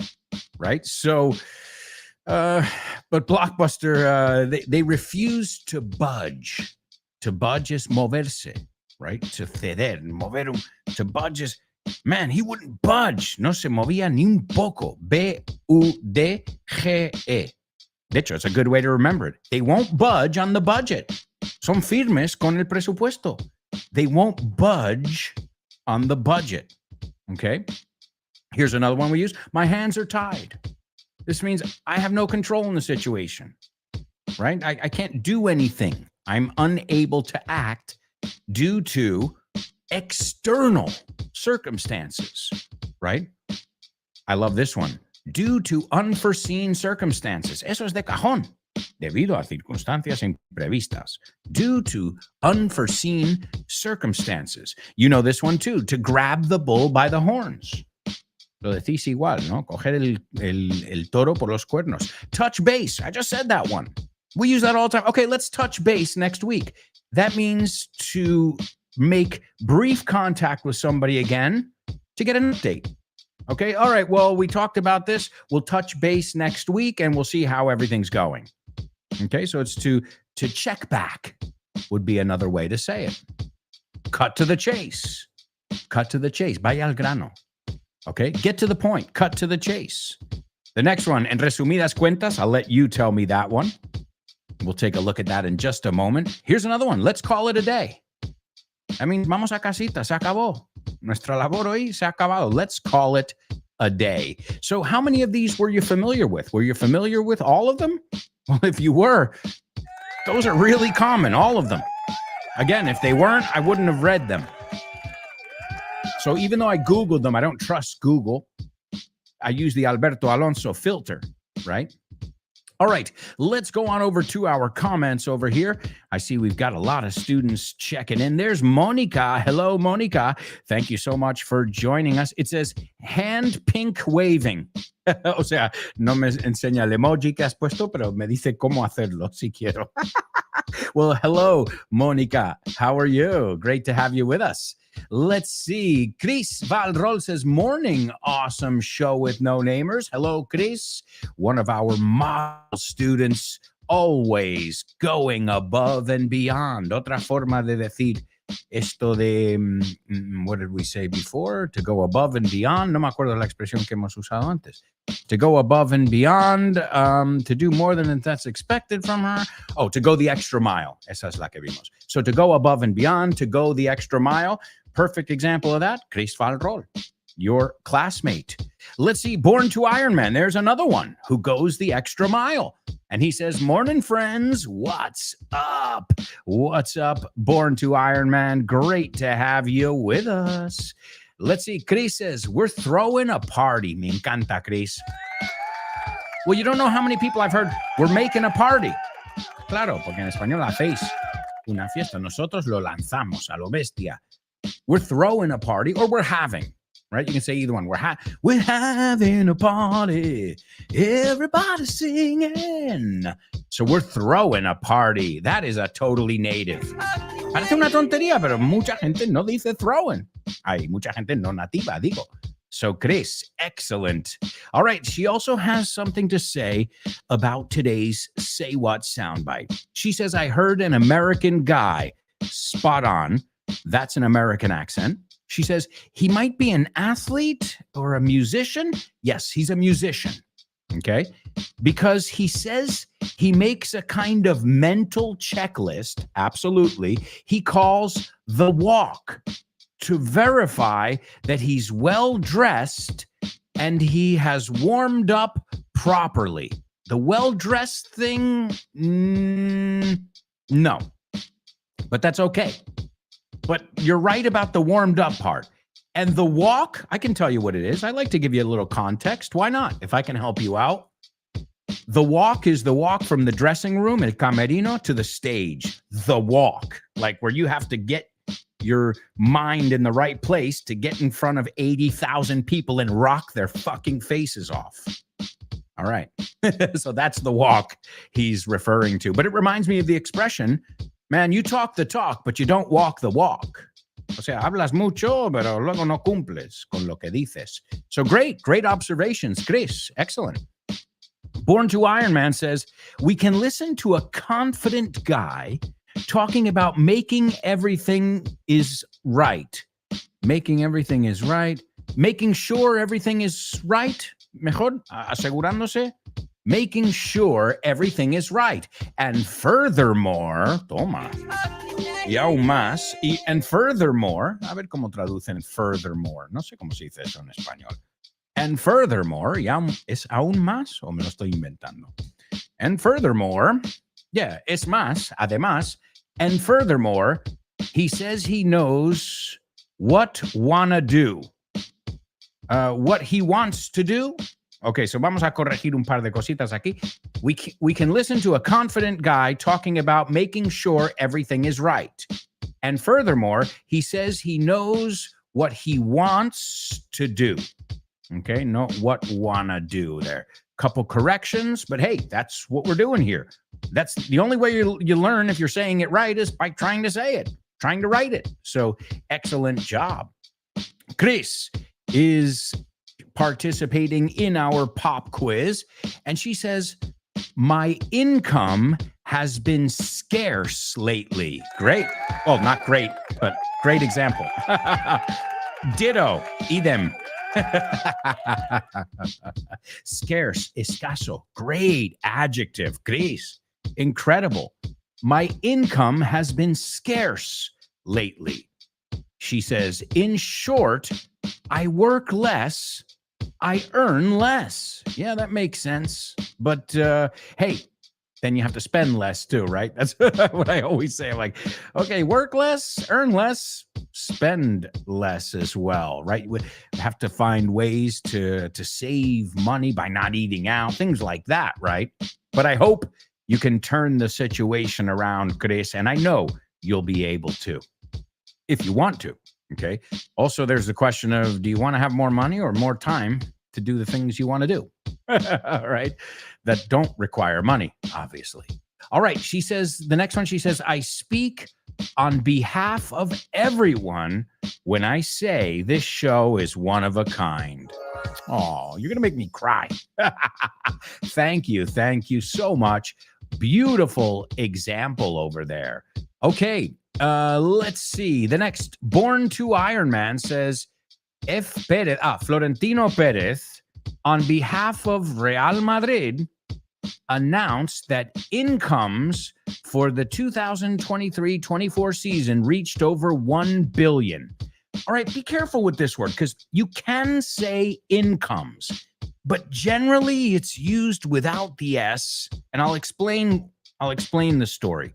right? So, but Blockbuster, they refuse to budge. To budge is moverse, right? To ceder, to budge is, man, he wouldn't budge. No se movía ni un poco. B-U-D-G-E. De hecho, it's a good way to remember it. They won't budge on the budget. Son firmes con el presupuesto. They won't budge on the budget. Okay? Here's another one we use. My hands are tied. This means I have no control in the situation, right? I can't do anything. I'm unable to act due to external circumstances, right? I love this one. Due to unforeseen circumstances. Eso es de cajón. Debido a circunstancias imprevistas. Due to unforeseen circumstances. You know this one too. To grab the bull by the horns. Lo decís igual, ¿no? Coger el toro por los cuernos. Touch base. I just said that one. We use that all the time. Okay, let's touch base next week. That means to make brief contact with somebody again to get an update. Okay, all right, well, we talked about this. We'll touch base next week and we'll see how everything's going. Okay, so it's to check back would be another way to say it. Cut to the chase. Cut to the chase. Vaya al grano. Okay, get to the point. Cut to the chase. The next one, en resumidas cuentas, I'll let you tell me that one. We'll take a look at that in just a moment. Here's another one. Let's call it a day. I mean, vamos a casita. Se acabó. Nuestra labor hoy se ha acabado. Let's call it a day. So how many of these were you familiar with? Were you familiar with all of them? Well, if you were, those are really common, all of them. Again, if they weren't, I wouldn't have read them. So even though I Googled them, I don't trust Google. I use the Alberto Alonso filter, right? All right, let's go on over to our comments over here. I see we've got a lot of students checking in. There's Monica. Hello, Monica. Thank you so much for joining us. It says hand pink waving. O sea, no me enseña el emoji que has puesto, pero me dice cómo hacerlo si quiero. Well, hello, Monica. How are you? Great to have you with us. Let's see. Chris Valrol says, morning, awesome show with no namers. Hello, Chris. One of our model students, always going above and beyond. Otra forma de decir esto de, what did we say before? To go above and beyond. No me acuerdo la expresión que hemos usado antes. To go above and beyond, to do more than that's expected from her. Oh, to go the extra mile. Esa es la que vimos. So to go above and beyond, to go the extra mile. Perfect example of that, Chris Valrol, your classmate. Let's see, Born to Iron Man. There's another one who goes the extra mile. And he says, morning, friends. What's up? What's up, Born to Iron Man? Great to have you with us. Let's see, Chris says, we're throwing a party. Me encanta, Chris. Well, you don't know how many people I've heard, we're making a party. Claro, porque en español hacéis una fiesta. Nosotros lo lanzamos a lo bestia. We're throwing a party or we're having, right? You can say either one. We're having a party. Everybody's singing. So we're throwing a party. That is a totally native. Parece una tontería, pero mucha gente no dice throwing. Hay mucha gente no nativa, digo. So Chris, excellent. All right. She also has something to say about today's Say What soundbite. She says, I heard an American guy. Spot on. That's an American accent. She says, he might be an athlete or a musician. Yes, he's a musician. Okay. Because he says he makes a kind of mental checklist. Absolutely. He calls the walk to verify that he's well dressed and he has warmed up properly. The well dressed thing, no, but that's okay. But you're right about the warmed up part. And the walk, I can tell you what it is. I like to give you a little context. Why not? If I can help you out. The walk is the walk from the dressing room in Camerino to the stage. The walk, like where you have to get your mind in the right place to get in front of 80,000 people and rock their fucking faces off. All right. So that's the walk he's referring to. But it reminds me of the expression, man, you talk the talk, but you don't walk the walk. O sea, hablas mucho, pero luego no cumples con lo que dices. So great observations, Chris. Excellent. Born to Iron Man says, we can listen to a confident guy talking about making everything is right. Making everything is right. Making sure everything is right. Mejor, asegurándose. Making sure everything is right. And furthermore, toma. Y aún más. And furthermore, a ver cómo traducen furthermore. No sé cómo se dice eso en español. And furthermore, ¿es aún más o me lo estoy inventando? And furthermore, yeah, es más, además. And furthermore, he says he knows what wanna do. What he wants to do. Okay, so vamos a corregir un par de cositas aquí. We can listen to a confident guy talking about making sure everything is right. And furthermore, he says he knows what he wants to do. Okay, not what wanna do there. Couple corrections, but hey, that's what we're doing here. That's the only way you learn if you're saying it right is by trying to say it, trying to write it. So excellent job. Chris is participating in our pop quiz, and she says, my income has been scarce lately. Great. Well, not great, but great example. Ditto, idem. Scarce, escaso, great adjective, Chris, incredible. My income has been scarce lately. She says, in short, I work less, I earn less. Yeah, that makes sense. But hey, then you have to spend less too, right? That's what I always say. I'm like, okay, work less, earn less, spend less as well, right? We have to find ways to save money by not eating out, things like that, right? But I hope you can turn the situation around, Chris, and I know you'll be able to, if you want to, okay? Also, there's the question of, do you want to have more money or more time to do the things you want to do? All right, that don't require money, obviously. All right, she says, the next one, she says, I speak on behalf of everyone when I say this show is one of a kind. Oh, you're going to make me cry. Thank you so much. Beautiful example over there. Okay, let's see. The next, Born to Iron Man says, Florentino Perez, on behalf of Real Madrid, announced that incomes for the 2023-24 season reached over 1 billion. All right, be careful with this word because you can say incomes, but generally it's used without the S, and I'll explain the story.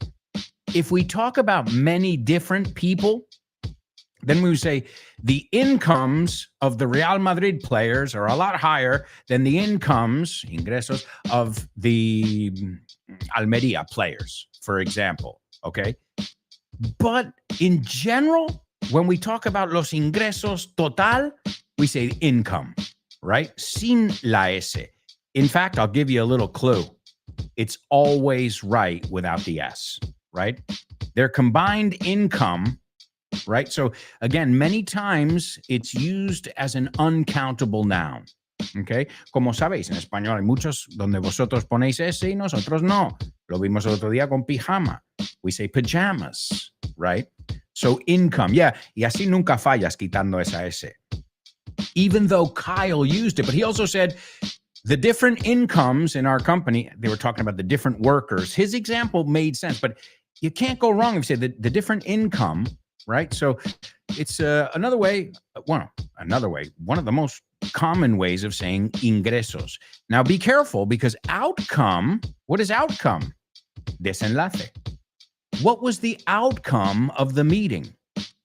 If we talk about many different people, then we would say the incomes of the Real Madrid players are a lot higher than the ingresos, of the Almeria players, for example, okay? But in general, when we talk about los ingresos total, we say income, right? Sin la S. In fact, I'll give you a little clue. It's always right without the S, right? Their combined income, right? So again, many times it's used as an uncountable noun. Okay. Como sabéis, en español hay muchos donde vosotros ponéis S y nosotros no. Lo vimos el otro día con pijama. We say pajamas, right? So income, yeah. Y así nunca fallas quitando esa S. Even though Kyle used it, but he also said the different incomes in our company, they were talking about the different workers. His example made sense, but you can't go wrong if you say the different income, right? So it's another way, one of the most common ways of saying ingresos. Now be careful, because outcome, what is outcome? Desenlace. What was the outcome of the meeting,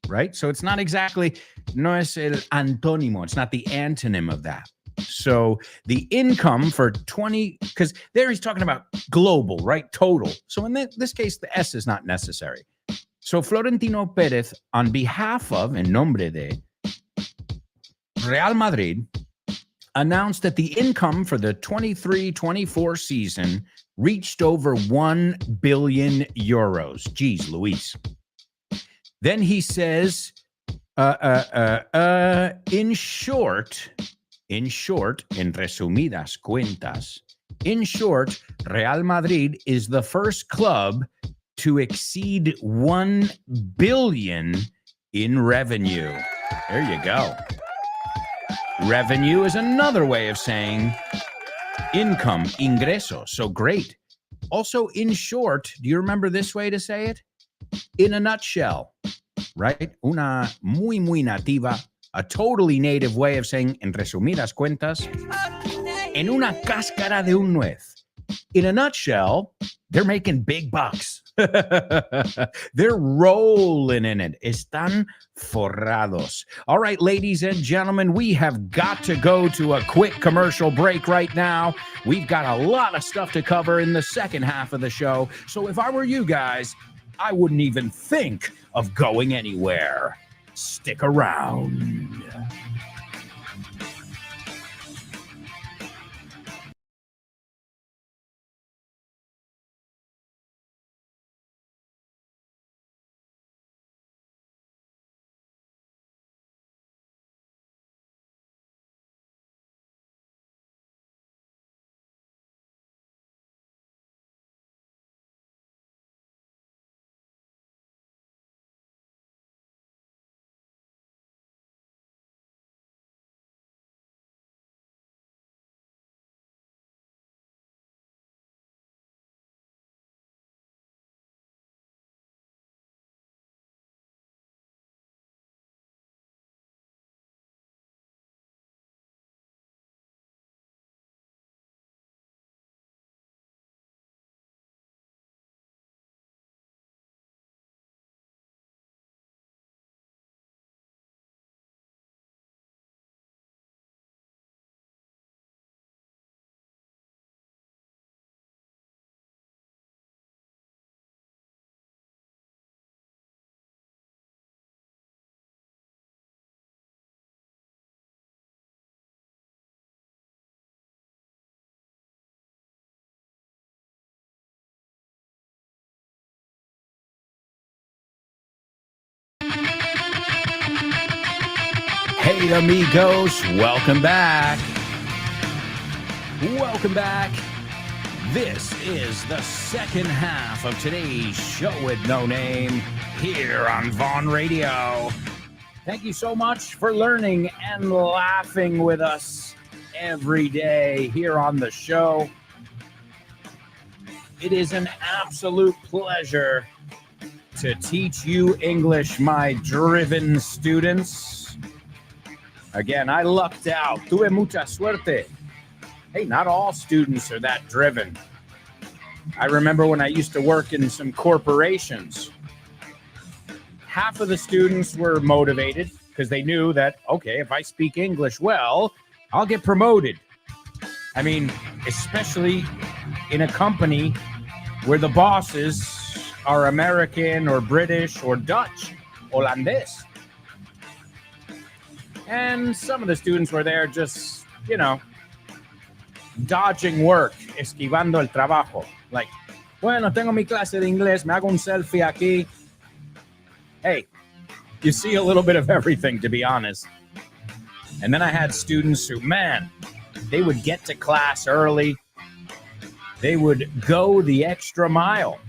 right? So it's not exactly, no es el antónimo, it's not the antonym of that. So the income for 20, because there he's talking about global, right? Total. So in this case, the S is not necessary. So Florentino Perez, on behalf of, en nombre de Real Madrid, announced that the income for the 23-24 season reached over 1 billion euros. Geez, Luis. Then he says, in short, en resumidas cuentas, in short, Real Madrid is the first club to exceed 1 billion in revenue. There you go. Revenue is another way of saying income, ingreso. So great. Also, in short, do you remember this way to say it? In a nutshell, right? Una muy nativa, a totally native way of saying en resumidas cuentas, en una cáscara de un nuez. In a nutshell, they're making big bucks. They're rolling in it. Están forrados. All right, ladies and gentlemen, we have got to go to a quick commercial break right now. We've got a lot of stuff to cover in the second half of the show. So if I were you guys, I wouldn't even think of going anywhere. Stick around. Hey, amigos, welcome back. Welcome back. This is the second half of today's show with no name here on Vaughn Radio. Thank you so much for learning and laughing with us every day here on the show. It is an absolute pleasure to teach you English, my driven students. Again, I lucked out. Tuve mucha suerte. Hey, not all students are that driven. I remember when I used to work in some corporations, half of the students were motivated because they knew that, okay, if I speak English well, I'll get promoted. I mean, especially in a company where the bosses are American or British or Dutch, Holandés. And some of the students were there just, dodging work, esquivando el trabajo. Like, bueno, tengo mi clase de inglés, me hago un selfie aquí. Hey, you see a little bit of everything, to be honest. And then I had students who, man, they would get to class early. They would go the extra mile.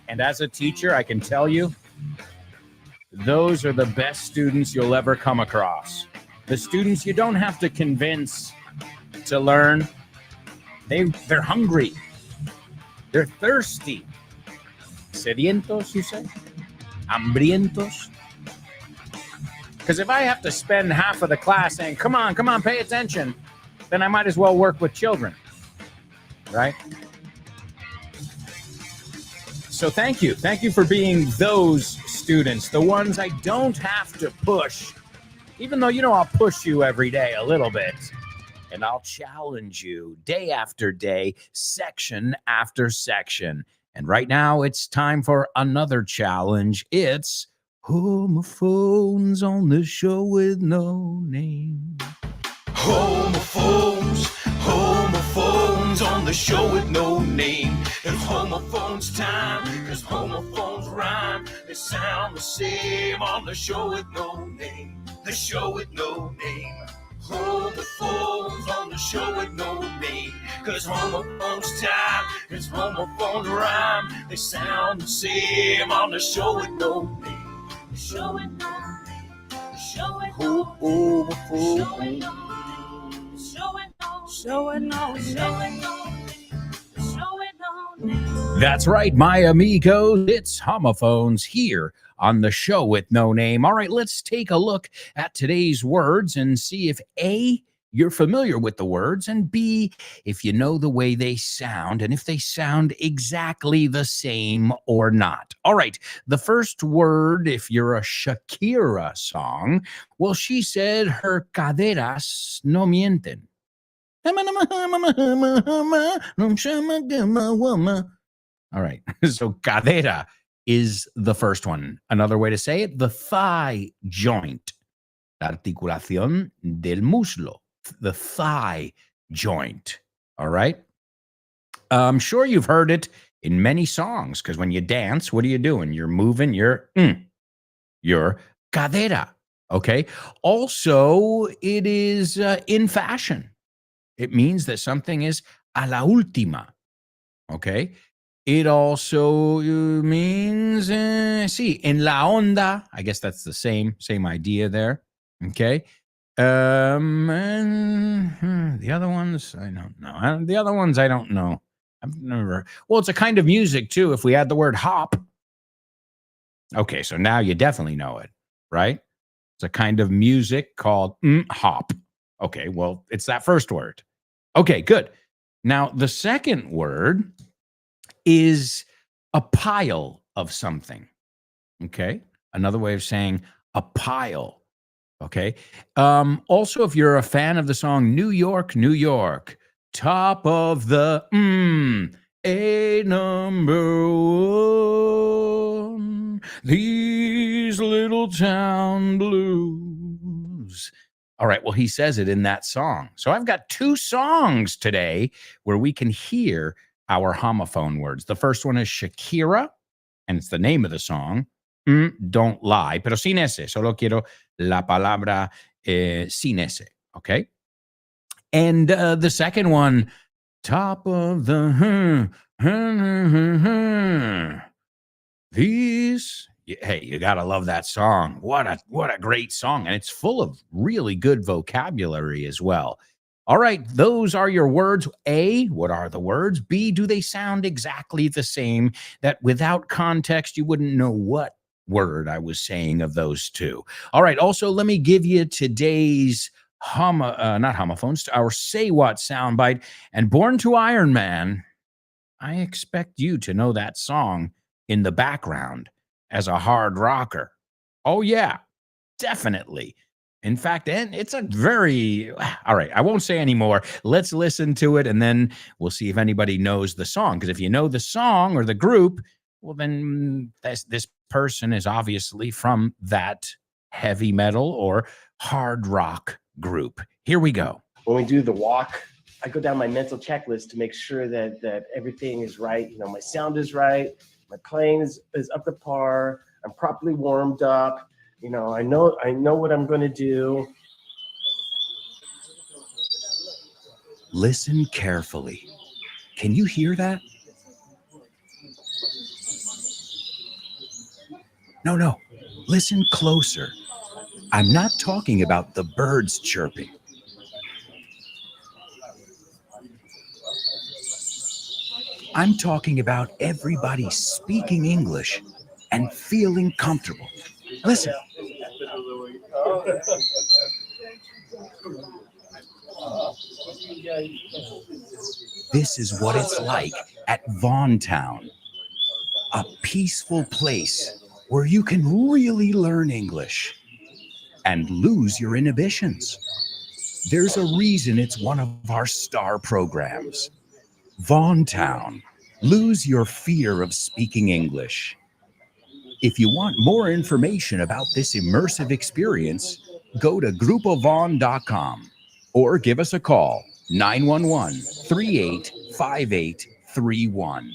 And as a teacher, I can tell you, those are the best students you'll ever come across. The students you don't have to convince to learn. They're hungry. They're thirsty. Sedientos, you say? Hambrientos? Because if I have to spend half of the class saying, come on, pay attention, then I might as well work with children, right? So thank you. Thank you for being those students, the ones I don't have to push, even though, I'll push you every day a little bit. And I'll challenge you day after day, section after section. And right now, it's time for another challenge. It's homophones on the show with no name. Homophones on the show with no name. It's homophones time, cause homophones rhyme. They sound the same on the show with no name. The show with no name. Homophones on the show with no name. Cause homophones time, cause homophones rhyme. They sound the same on the show with no name. The show with no name. The show with no name. The show with no name. That's right, my amigos. It's homophones here on the show with no name. All right, let's take a look at today's words and see if A, you're familiar with the words, and B, if you know the way they sound and if they sound exactly the same or not. All right, the first word, if you're a Shakira song, well, she said her caderas no mienten. All right, so cadera is the first one. Another way to say it, the thigh joint. La articulación del muslo, the thigh joint. All right? I'm sure you've heard it in many songs, because when you dance, what are you doing? You're moving your cadera. Okay? Also, it is in fashion. It means that something is a la última. Okay? It also means, en la onda. I guess that's the same idea there. Okay. And the other ones, I don't know. The other ones, I don't know. I've never. Well, it's a kind of music too. If we add the word hop. Okay, so now you definitely know it, right? It's a kind of music called hop. Okay, well, it's that first word. Okay, good. Now, the second word is a pile of something. Okay. Another way of saying a pile. Okay. Also, if you're a fan of the song New York, New York, top of the a number one, these little town blues. All right, well, he says it in that song. So I've got two songs today where we can hear our homophone words. The first one is Shakira, and it's the name of the song, Don't Lie, pero sin ese. Solo quiero la palabra sin ese, okay? And the second one, top of the these. Hey, you gotta love that song. What a great song, and it's full of really good vocabulary as well. All right, those are your words. A, what are the words? B, do they sound exactly the same that without context you wouldn't know what word I was saying of those two? All right, also let me give you today's not homophones, our Say What soundbite. And Born to Iron Man, I expect you to know that song in the background as a hard rocker. Oh, yeah, definitely. In fact, and it's a very, all right, I won't say anymore. Let's listen to it, and then we'll see if anybody knows the song. Because if you know the song or the group, well, then this person is obviously from that heavy metal or hard rock group. Here we go. When we do the walk, I go down my mental checklist to make sure that everything is right. My sound is right. My playing is up to par. I'm properly warmed up. I know what I'm going to do. Listen carefully. Can you hear that? No. Listen closer. I'm not talking about the birds chirping. I'm talking about everybody speaking English and feeling comfortable. Listen. This is what it's like at Vaughan Town, a peaceful place where you can really learn English and lose your inhibitions. There's a reason it's one of our star programs. Vaughan Town, lose your fear of speaking English. If you want more information about this immersive experience, go to grupovon.com or give us a call, 911-385831.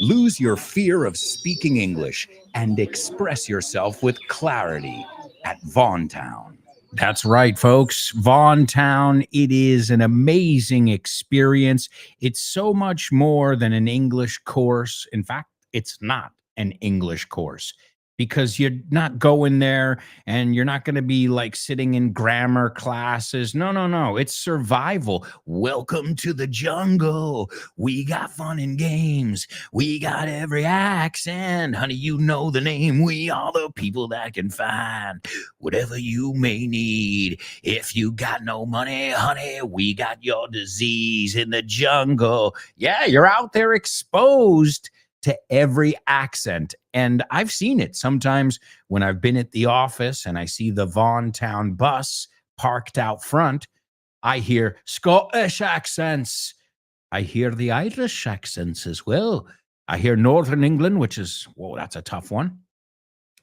Lose your fear of speaking English and express yourself with clarity at Vaughan Town. That's right, folks. Vaughan Town, it is an amazing experience. It's so much more than an English course. In fact, it's not an English course because you're not going there and you're not going to be like sitting in grammar classes. No, no, no. It's survival. Welcome to the jungle. We got fun and games. We got every accent. Honey, you know the name. We are the people that can find whatever you may need. If you got no money, honey, we got your disease in the jungle. Yeah, you're out there exposed to every accent. And I've seen it sometimes when I've been at the office and I see the Vaughan Town bus parked out front. I hear Scottish accents. I hear the Irish accents as well. I hear Northern England, which is, whoa, that's a tough one.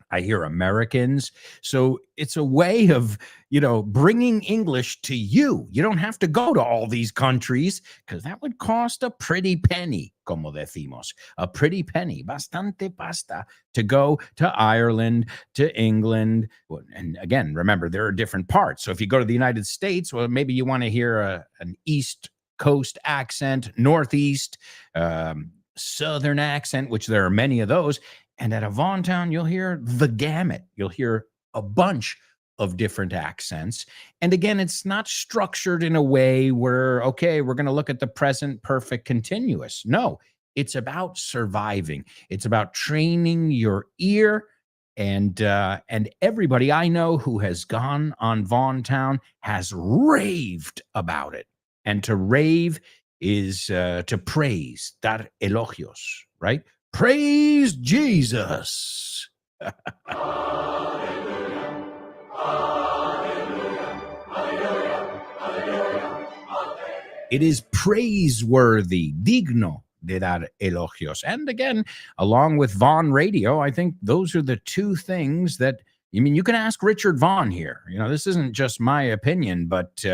I hear Americans. So it's a way of, bringing English to you. You don't have to go to all these countries because that would cost a pretty penny, como decimos, a pretty penny, bastante pasta, to go to Ireland, to England. And again, remember, there are different parts. So if you go to the United States, well, maybe you want to hear an East Coast accent, Northeast, Southern accent, which there are many of those. And at a Vaughan Town, you'll hear the gamut. You'll hear a bunch of different accents. And again, it's not structured in a way where, okay, we're going to look at the present perfect continuous. No, it's about surviving. It's about training your ear. And everybody I know who has gone on Vaughan Town has raved about it. And to rave is to praise, dar elogios, right? Praise Jesus. It is praiseworthy, digno de dar elogios. And again, along with Vaughan Radio, I think those are the two things that, you can ask Richard Vaughan here. This isn't just my opinion, but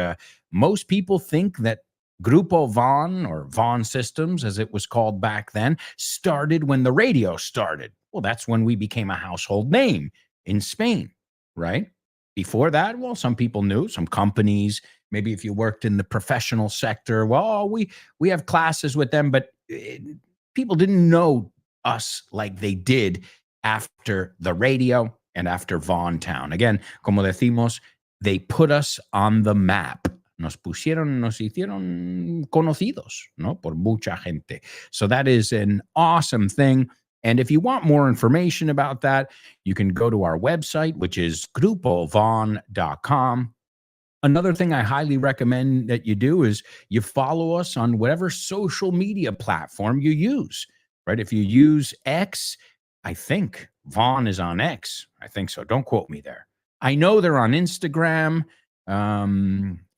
most people think that Grupo Vaughan, or Vaughan Systems, as it was called back then, started when the radio started. Well, that's when we became a household name in Spain, right? Before that, well, some people knew, some companies, maybe if you worked in the professional sector, well, we have classes with them, but people didn't know us like they did after the radio and after Vaughan Town. Again, como decimos, they put us on the map. Nos hicieron conocidos, ¿no? Por mucha gente. So that is an awesome thing. And if you want more information about that, you can go to our website, which is grupovon.com. Another thing I highly recommend that you do is you follow us on whatever social media platform you use, right? If you use X, I think Vaughan is on X. I think so. Don't quote me there. I know they're on Instagram,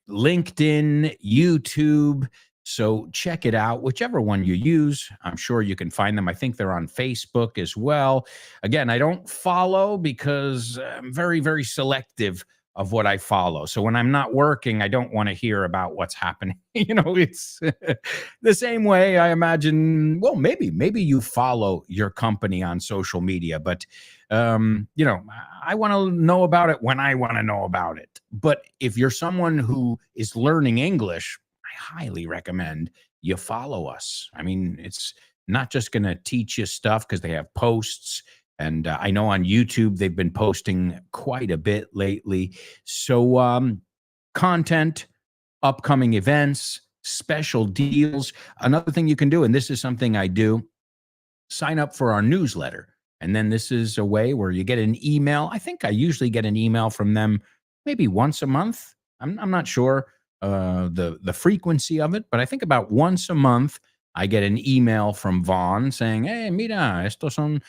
LinkedIn, YouTube. So check it out, whichever one you use. I'm sure you can find them. I think they're on Facebook as well. Again, I don't follow because I'm very, very selective of what I follow. So when I'm not working, I don't want to hear about what's happening. It's the same way I imagine, well, maybe you follow your company on social media, but I want to know about it when I want to know about it. But if you're someone who is learning English, I highly recommend you follow us. It's not just going to teach you stuff because they have posts. And I know on YouTube, they've been posting quite a bit lately. So content, upcoming events, special deals. Another thing you can do, and this is something I do, sign up for our newsletter. And then this is a way where you get an email. I think I usually get an email from them maybe once a month. I'm not sure the frequency of it, but I think about once a month I get an email from Vaughn saying, hey, mira, estos son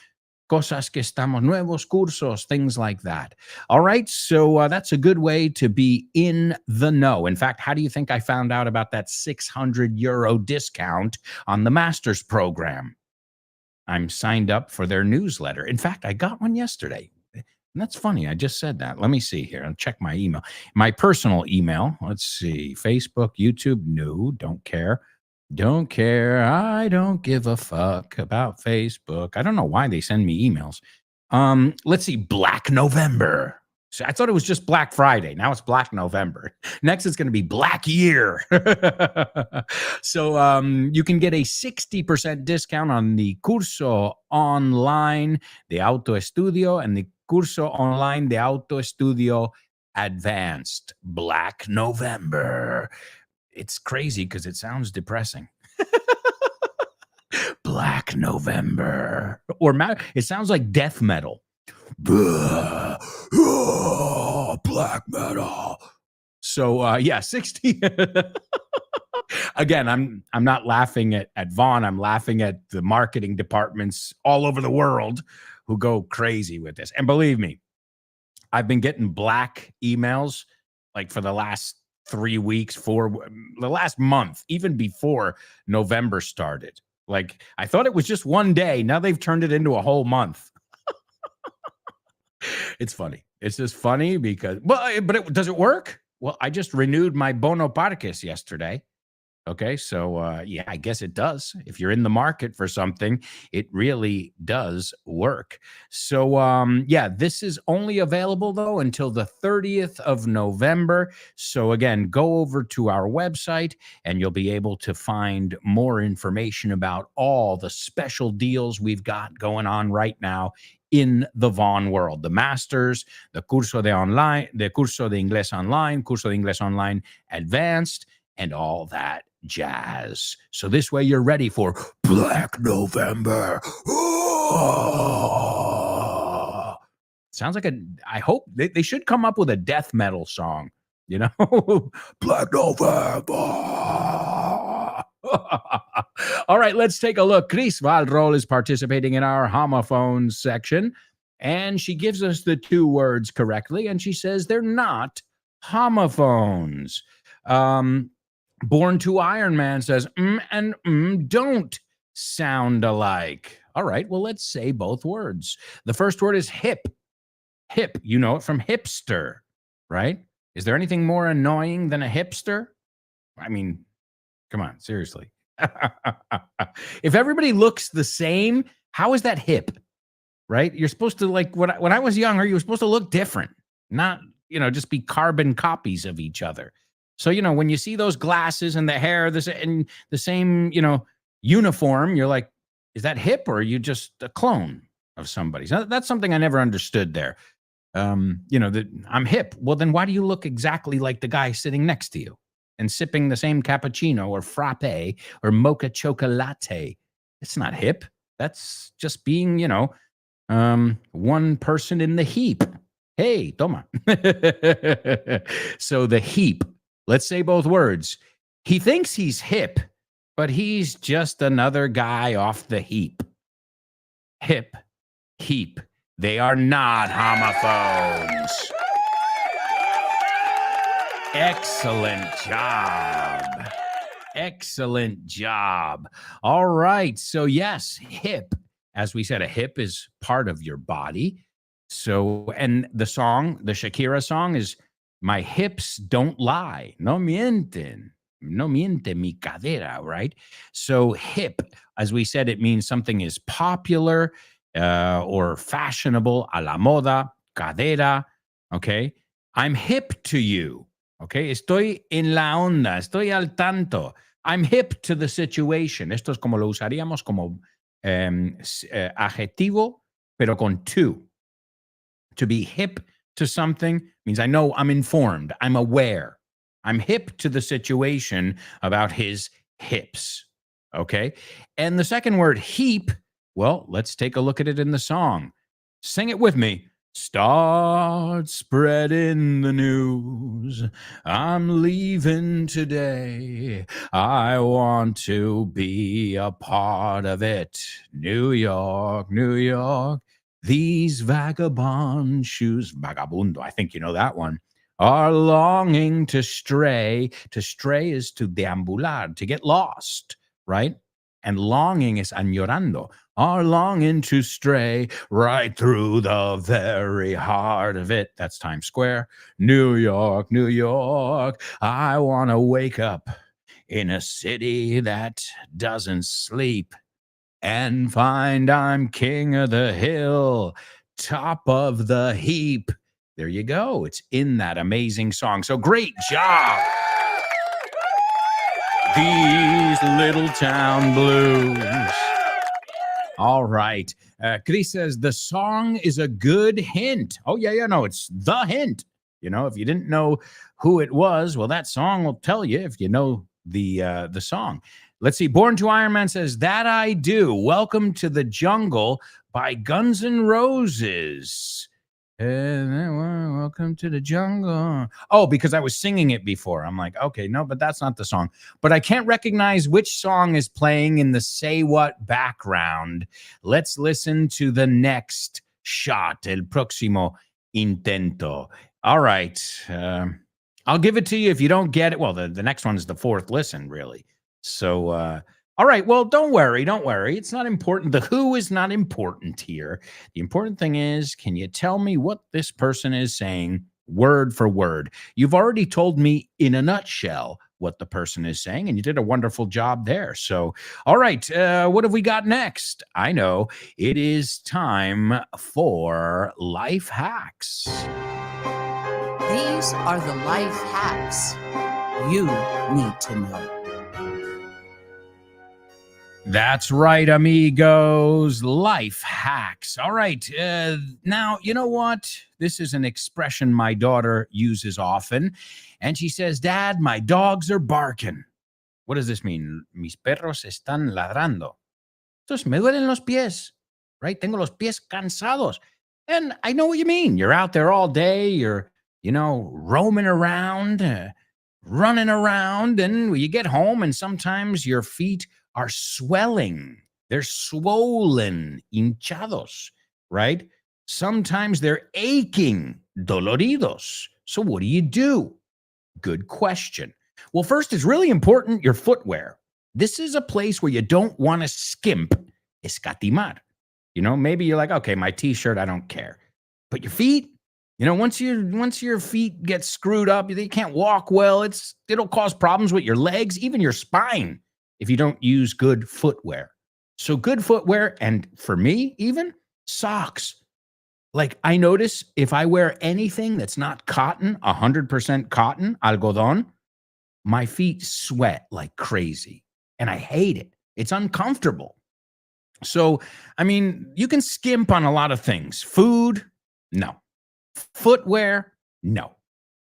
cosas que estamos, nuevos cursos, things like that. All right, so that's a good way to be in the know. In fact, how do you think I found out about that 600 euro discount on the master's program? I'm signed up for their newsletter. In fact, I got one yesterday. And that's funny. I just said that. Let me see here. I'll check my email. My personal email. Let's see. Facebook, YouTube. No, don't care. Don't care. I don't give a fuck about Facebook. I don't know why they send me emails. Let's see. Black November. So I thought it was just Black Friday. Now it's Black November. Next, it's going to be Black Year. So you can get a 60% discount on the curso online de autoestudio and the curso online de autoestudio advanced. Black November. It's crazy because it sounds depressing. Black November. Or it sounds like death metal. Black metal. So yeah, 60. Again, I'm not laughing at Vaughn. I'm laughing at the marketing departments all over the world who go crazy with this. And believe me, I've been getting black emails like for the last 3 weeks, the last month, even before November started. Like I thought it was just one day. Now they've turned it into a whole month. It's funny. It's just funny because, does it work? Well, I just renewed my Bono Parques yesterday. Okay, so yeah, I guess it does. If you're in the market for something, it really does work. So yeah, this is only available though until the 30th of November. So again, go over to our website and you'll be able to find more information about all the special deals we've got going on right now in the Vaughn world. The masters, the curso de inglés online, curso de inglés online advanced, and all that jazz. So this way you're ready for Black November. Oh! Sounds like I hope they should come up with a death metal song, you know? Black November. All right, let's take a look. Chris Valrol is participating in our homophones section, and she gives us the 2 words correctly, and she says they're not homophones. Born to Iron Man says, and don't sound alike. All right, well, let's say both words. The first word is hip. Hip, you know it from hipster, right? Is there anything more annoying than a hipster? I mean, come on, seriously. If everybody looks the same, how is that hip, right? You're supposed to, like, when I was younger, you were supposed to look different, not, just be carbon copies of each other. So, when you see those glasses and the hair, and the same, uniform, you're like, is that hip or are you just a clone of somebody? So that's something I never understood there. That I'm hip. Well, then why do you look exactly like the guy sitting next to you and sipping the same cappuccino or frappe or mocha chocolate? It's not hip. That's just being, one person in the heap. Hey, toma. So the heap. Let's say both words. He thinks he's hip, but he's just another guy off the heap. Hip, heap. They are not homophones. Excellent job. Excellent job. All right. So yes, hip. As we said, a hip is part of your body. So, and the song, the Shakira song is, my hips don't lie. No mienten. No miente mi cadera, right? So hip, as we said, it means something is popular or fashionable, a la moda, cadera, okay? I'm hip to you, okay? Estoy en la onda, estoy al tanto. I'm hip to the situation. Esto es como lo usaríamos como adjetivo, pero con to. To be hip to something means I know, I'm informed, I'm aware, I'm hip to the situation about his hips. Okay. And the second word, heap, well, let's take a look at it in the song. Sing it with me. Start spreading the news. I'm leaving today. I want to be a part of it. New York, New York. These vagabond shoes, vagabundo, I think you know that one, are longing to stray. To stray is to deambular, to get lost, right? And longing is añorando, are longing to stray right through the very heart of it. That's Times Square. New York, New York. I want to wake up in a city that doesn't sleep and find I'm king of the hill, top of the heap. There you go. It's in that amazing song. So great job. These little town blues. All right. Chris says the song is a good hint. Oh, yeah, no, it's the hint. You know, if you didn't know who it was, well, that song will tell you if you know the song. Let's see. Born to Iron Man says, that I do. Welcome to the Jungle by Guns N' Roses. Welcome to the jungle. Oh, because I was singing it before. I'm like, okay, no, but that's not the song. But I can't recognize which song is playing in the Say What background. Let's listen to the next shot. El próximo intento. All right. I'll give it to you if you don't get it. Well, the next one is the fourth listen, really. So, all right. Well, don't worry. It's not important. The who is not important here. The important thing is, can you tell me what this person is saying word for word? You've already told me in a nutshell what the person is saying, and you did a wonderful job there. So, all right. What have we got next? I know it is time for life hacks. These are the life hacks you need to know. That's right, amigos. Life hacks. All right. Now, you know what? This is an expression my daughter uses often. And she says, Dad, my dogs are barking. What does this mean? Mis perros están ladrando. Entonces, me duelen los pies, right? Tengo los pies cansados. And I know what you mean. You're out there all day. You're, roaming around, running around. And you get home and sometimes your feet are swelling. They're swollen, hinchados, right? Sometimes they're aching, doloridos. So what do? Good question. Well, first, it's really important, your footwear. This is a place where you don't want to skimp, escatimar. Maybe you're like, okay, my t-shirt, I don't care. But your feet, once your feet get screwed up, you can't walk well. It'll cause problems with your legs, even your spine, if you don't use good footwear. So good footwear, and for me, even socks. Like I notice if I wear anything that's not cotton, 100% cotton, algodón, my feet sweat like crazy. And I hate it. It's uncomfortable. So, you can skimp on a lot of things. Food, no. Footwear, no.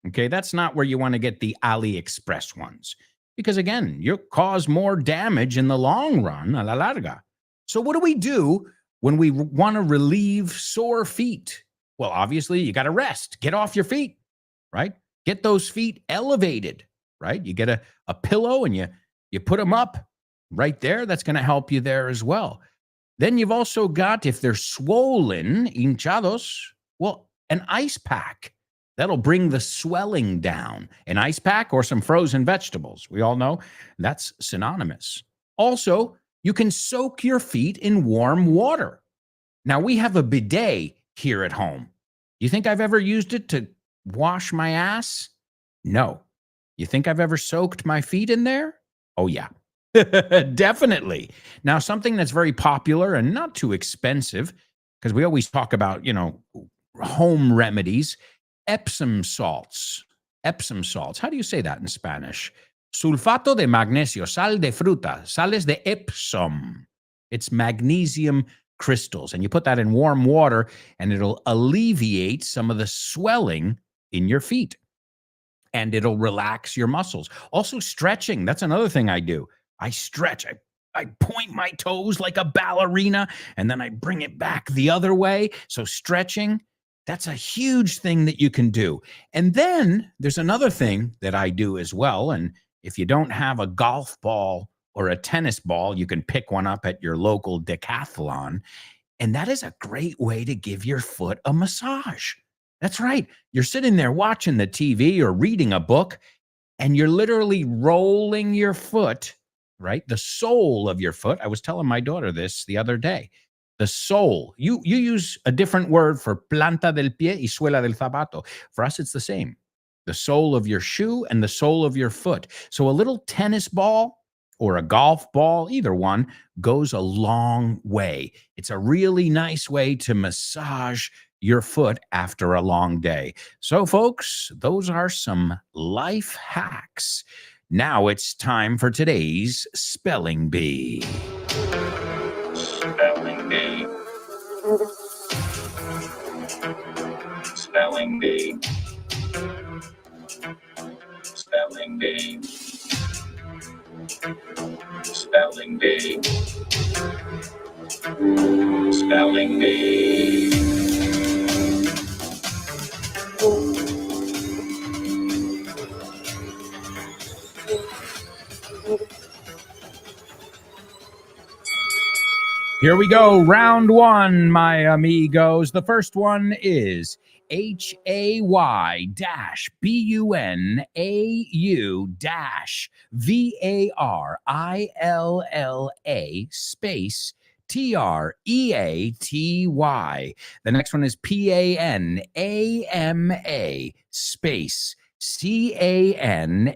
Okay, that's not where you want to get the AliExpress ones. Because again, you'll cause more damage in the long run, a la larga. So what do we do when we want to relieve sore feet? Well, obviously, you got to rest. Get off your feet, right? Get those feet elevated, right? You get a pillow and you put them up right there. That's going to help you there as well. Then you've also got, if they're swollen, hinchados, well, an ice pack. That'll bring the swelling down. An ice pack or some frozen vegetables. We all know that's synonymous. Also, you can soak your feet in warm water. Now, we have a bidet here at home. You think I've ever used it to wash my ass? No. You think I've ever soaked my feet in there? Oh, yeah. Definitely. Now, something that's very popular and not too expensive, because we always talk about, home remedies, Epsom salts. Epsom salts. How do you say that in Spanish? Sulfato de magnesio, sal de fruta, sales de Epsom. It's magnesium crystals. And you put that in warm water and it'll alleviate some of the swelling in your feet. and it'll relax your muscles. Also, stretching. That's another thing I do. I stretch. I point my toes like a ballerina, and then I bring it back the other way. So stretching, that's a huge thing that you can do. And then there's another thing that I do as well. And if you don't have a golf ball or a tennis ball, you can pick one up at your local decathlon. And that is a great way to give your foot a massage. That's right. You're sitting there watching the TV or reading a book, and you're literally rolling your foot, right? The sole of your foot. I was telling my daughter this the other day. The sole. You use a different word for planta del pie y suela del zapato. For us, it's the same. The sole of your shoe and the sole of your foot. So a little tennis ball or a golf ball, either one, goes a long way. It's a really nice way to massage your foot after a long day. So, folks, those are some life hacks. Now it's time for today's Spelling Bee. Spelling Bee. Spelling Bee. Spelling Bee. Spelling Bee. Spelling Bee. Here we go. Round one, my amigos. The first one is HAY-BUNAU-VARILLA space TREATY. The next one is PANAMA space CANAL.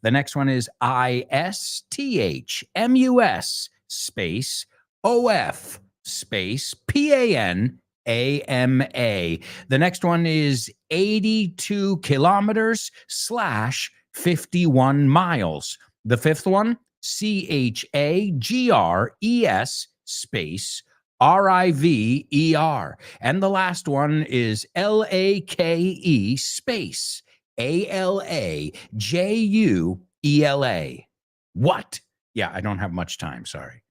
The next one is ISTHMUS space OF space PANAMA. The next one is 82 kilometers / 51 miles. The fifth one, CHAGRES space RIVER. And the last one is LAKE space ALAJUELA. What? Yeah, I don't have much time. Sorry.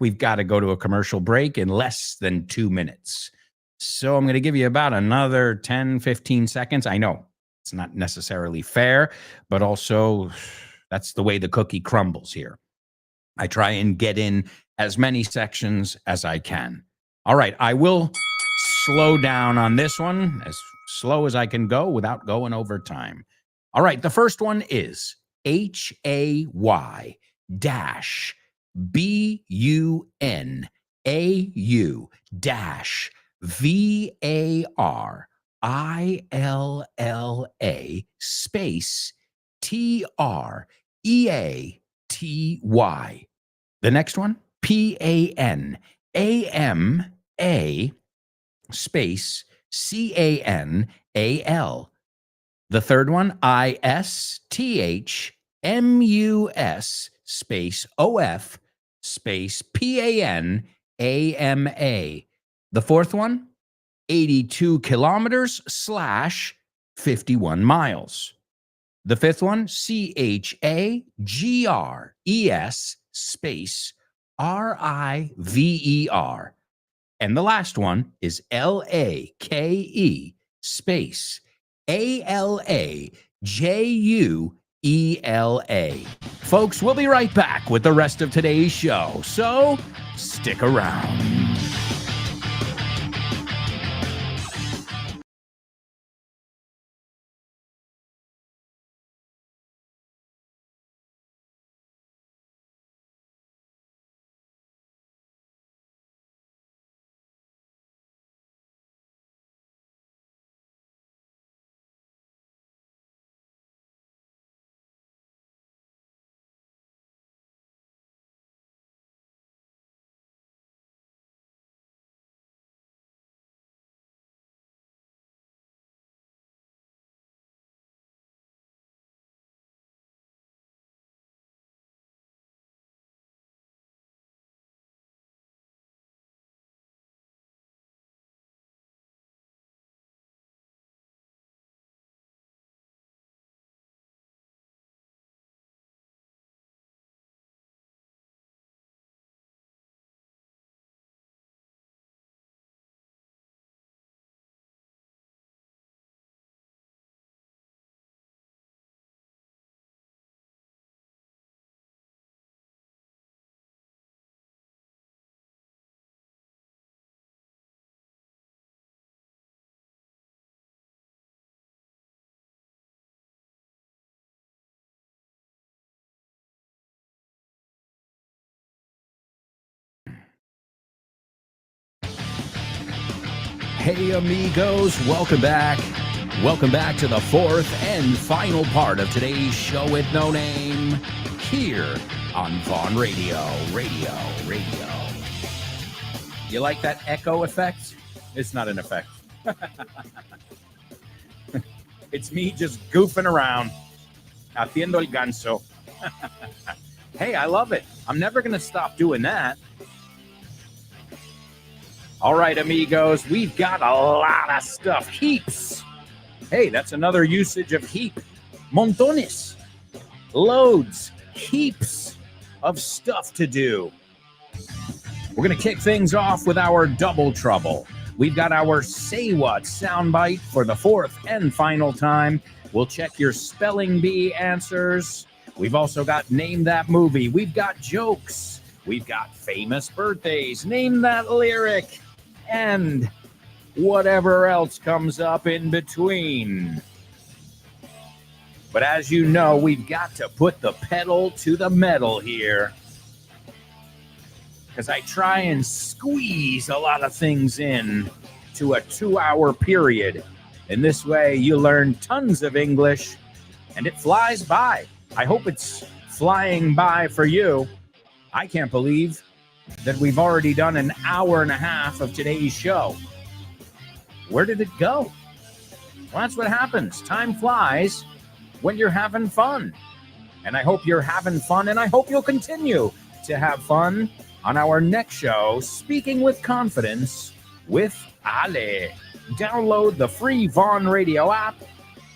We've got to go to a commercial break in less than 2 minutes. So I'm going to give you about another 10, 15 seconds. I know it's not necessarily fair, but also that's the way the cookie crumbles here. I try and get in as many sections as I can. All right, I will slow down on this one, as slow as I can go without going over time. All right, the first one is HAY dash BUNAU dash VARILLA space TREATY. The next one, PANAMA space CANAL. The third one, ISTHMUS space OF space PANAMA. The fourth one, 82 kilometers / 51 miles. The fifth one, CHAGRES space RIVER. And the last one is LAKE space ALAJUELA. Folks, we'll be right back with the rest of today's show, so stick around. Hey, amigos, welcome back. Welcome back to the fourth and final part of today's show with no name here on Vaughn Radio. You like that echo effect? It's not an effect. It's me just goofing around, haciendo el ganso. Hey, I love it. I'm never going to stop doing that. All right, amigos, we've got a lot of stuff. Heaps. Hey, that's another usage of heap. Montones. Loads. Heaps of stuff to do. We're going to kick things off with our double trouble. We've got our Say What soundbite for the fourth and final time. We'll check your spelling bee answers. We've also got Name That Movie. We've got jokes. We've got famous birthdays. Name That Lyric. And whatever else comes up in between. But as you know, we've got to put the pedal to the metal here. Because I try and squeeze a lot of things in to a 2-hour period. And this way you learn tons of English and it flies by. I hope it's flying by for you. I can't believe that we've already done an hour and a half of today's show. Where did it go? Well, that's what happens. Time flies when you're having fun. And I hope you're having fun, and I hope you'll continue to have fun on our next show, Speaking with Confidence with Ale. Download the free Vaughn Radio app,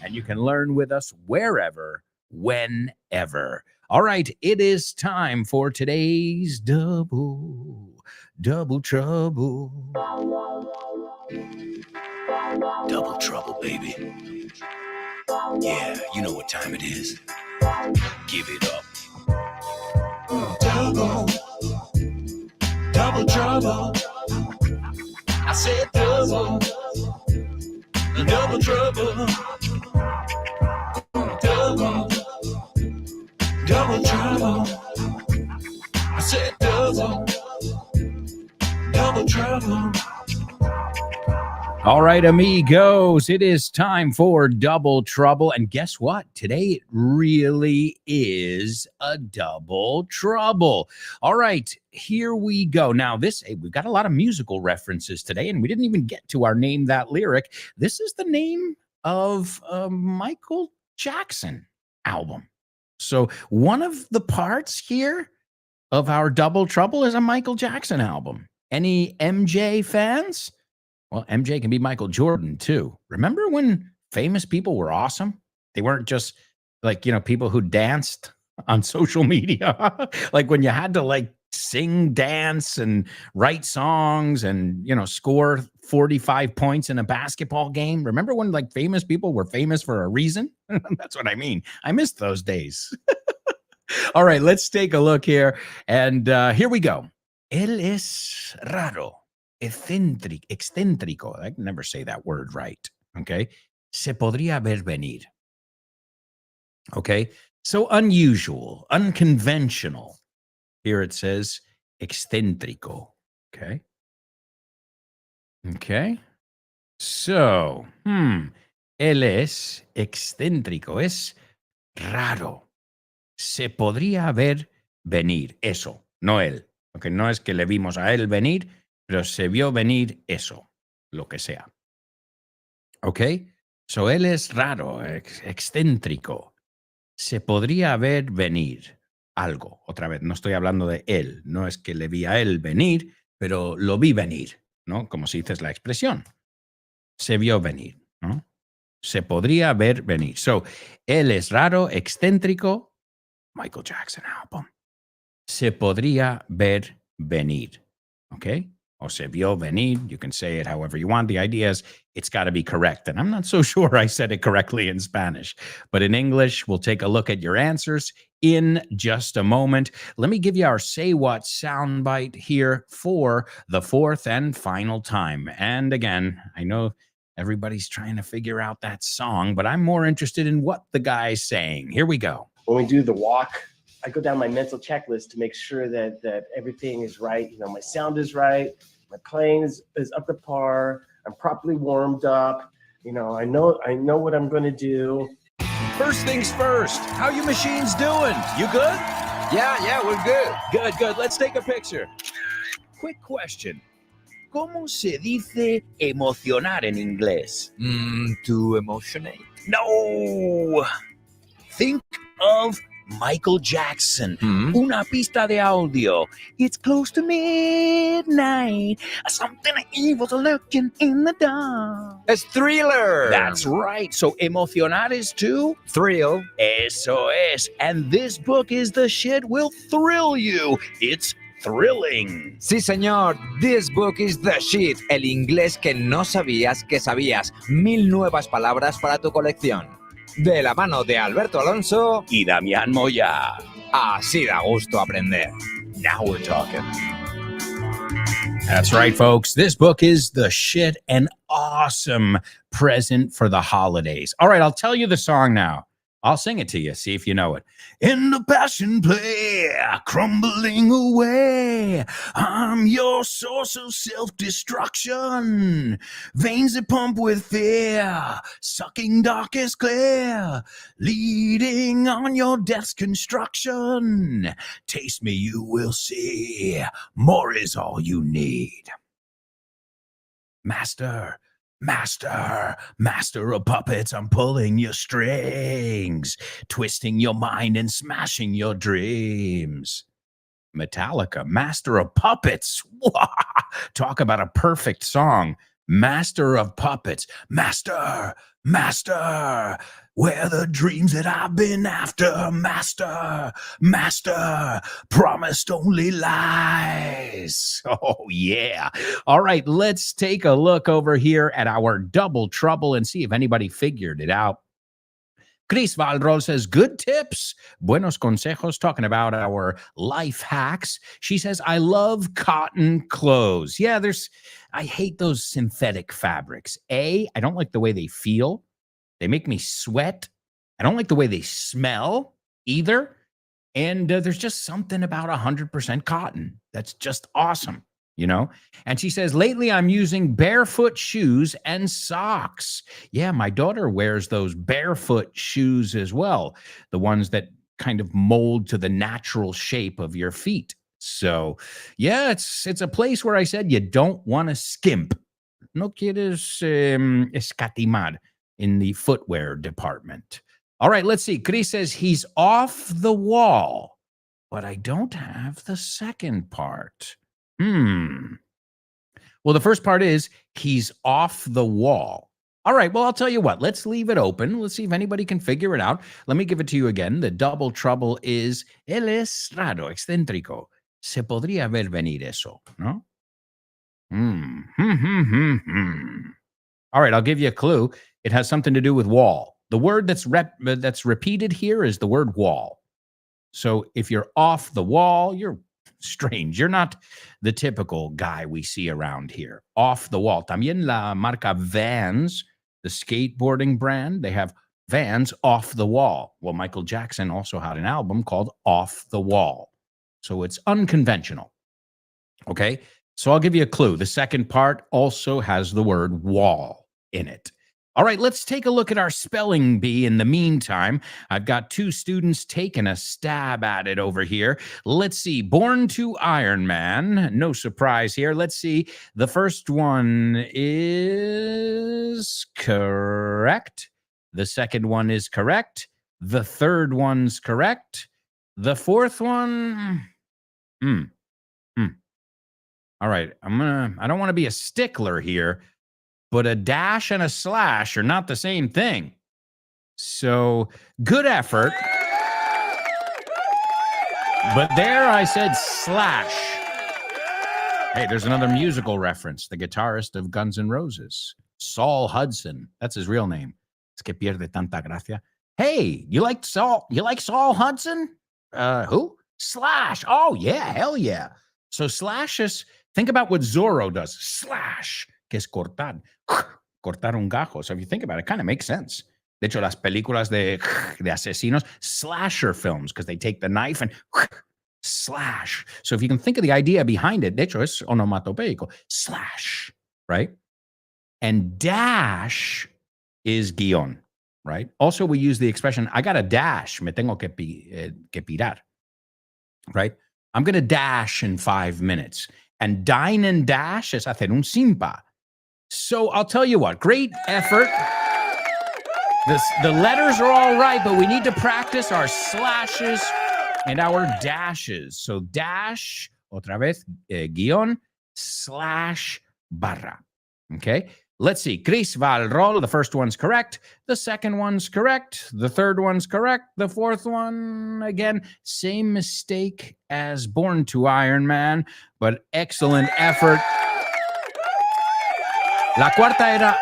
and you can learn with us wherever, whenever. All right, it is time for today's double trouble. Double trouble, baby. Yeah, you know what time it is. Give it up. Double trouble. I said double trouble. Double trouble. I said double trouble. All right, amigos, it is time for Double Trouble. And guess what? Today it really is a double trouble. All right, here we go. Now, we've got a lot of musical references today, and we didn't even get to our Name That Lyric. This is the name of a Michael Jackson album. So one of the parts here of our Double Trouble is a Michael Jackson album. Any MJ fans? Well, MJ can be Michael Jordan, too. Remember when famous people were awesome? They weren't just people who danced on social media. Like when you had to sing, dance, and write songs and, score 45 points in a basketball game. Remember when famous people were famous for a reason? That's what I mean. I missed those days. All right, let's take a look here. And here we go. Él es raro. Excéntrico. I can never say that word right. Okay. Se podría ver venir. Okay. So unusual, unconventional. Here it says excéntrico. Okay. Okay. So, él es excéntrico. Es raro. Se podría ver venir. Eso, no él. Okay. No es que le vimos a él venir, pero se vio venir eso, lo que sea. ¿Ok? So, él es raro, excéntrico. Se podría ver venir algo. Otra vez, no estoy hablando de él. No es que le vi a él venir, pero lo vi venir, ¿no? Como si dices la expresión. Se vio venir, ¿no? Se podría ver venir. So, él es raro, excéntrico. Michael Jackson album. Se podría ver venir. ¿Ok? O se vio venir. You can say it however you want. The idea is it's got to be correct. And I'm not so sure I said it correctly in Spanish. But in English, we'll take a look at your answers in just a moment. Let me give you our Say What soundbite here for the fourth and final time. And again, I know everybody's trying to figure out that song, but I'm more interested in what the guy's saying. Here we go. When we do the walk, I go down my mental checklist to make sure that everything is right. My sound is right. My playing is up to par. I'm properly warmed up. You know, I know what I'm going to do. First things first, how you machines doing? You good? Yeah, we're good. Good. Let's take a picture. Quick question. ¿Cómo se dice emocionar en inglés? To emotionate. No. Think of Michael Jackson. Una pista de audio. It's close to midnight. Something evil's lurking in the dark. It's Thriller. That's right. So emocionar is to Thrill. eso es. And this book is the shit will thrill you. It's thrilling. Sí, señor. This book is the shit. El inglés que no sabías que sabías. 1000 nuevas palabras para tu colección. De la mano de Alberto Alonso Y Damián Moya. Así da gusto aprender. Now we're talking. That's right, folks. This book is the shit, an awesome present for the holidays. All right, I'll tell you the song now. I'll sing it to you. See if you know it. In the passion play, crumbling away. I'm your source of self-destruction. Veins that pump with fear, sucking darkest clear, leading on your death's construction. Taste me, you will see. More is all you need. Master of puppets, I'm pulling your strings, twisting your mind and smashing your dreams. Metallica, Master of Puppets. Talk about a perfect song. Master of Puppets. Master. Where the dreams that I've been after. Master. Promised only lies. Oh, yeah. All right, let's take a look over here at our double trouble and see if anybody figured it out. Chris Valrol says, good tips, buenos consejos, talking about our life hacks. She says, I love cotton clothes. Yeah, I hate those synthetic fabrics. I don't like the way they feel. They make me sweat. I don't like the way they smell either. And there's just something about 100% cotton that's just awesome. You know, and she says, lately I'm using barefoot shoes and socks. Yeah, my daughter wears those barefoot shoes as well. The ones that kind of mold to the natural shape of your feet. So, yeah, it's a place where I said you don't want to skimp. No quieres escatimar in the footwear department. All right, let's see. Chris says he's off the wall, but I don't have the second part. Well, the first part is he's off the wall. All right, well, I'll tell you what. Let's leave it open. Let's see if anybody can figure it out. Let me give it to you again. The double trouble is, él es raro, excéntrico. Se podría ver venir eso, ¿no? All right, I'll give you a clue. It has something to do with wall. The word that's repeated here is the word wall. So if you're off the wall, you're strange. You're not the typical guy we see around here. Off the wall. También la marca Vans, the skateboarding brand, they have Vans Off the Wall. Well, Michael Jackson also had an album called Off the Wall. So it's unconventional. Okay? So I'll give you a clue. The second part also has the word wall in it. All right, let's take a look at our spelling bee in the meantime. I've got two students taking a stab at it over here. Let's see. Born to Iron Man. No surprise here. Let's see. The first one is correct. The second one is correct. The third one's correct. The fourth one, All right, I don't want to be a stickler here, but a dash and a slash are not the same thing. So good effort. But there I said slash. Hey, there's another musical reference. The guitarist of Guns N' Roses, Saul Hudson. That's his real name. Es que pierde tanta gracia. Hey, you like Saul Hudson? Who? Slash. Oh, yeah, hell yeah. So slash is, think about what Zorro does. Slash, que es cortar. Cortar un gajo. So if you think about it, it kind of makes sense. De hecho, las películas de asesinos, slasher films, because they take the knife and slash. So if you can think of the idea behind it, de hecho, es onomatopeico. Slash, right? And dash is guión, right? Also, we use the expression, I got to dash, me tengo que pirar, right? I'm going to dash in 5 minutes. And dine and dash es hacer un simpa. So I'll tell you what, great effort. The letters are all right, but we need to practice our slashes and our dashes. So dash, otra vez, guión, slash, barra. Okay, let's see. Chris va al rol. The first one's correct. The second one's correct. The third one's correct. The fourth one, again, same mistake as Born to Iron Man, but excellent effort. La cuarta era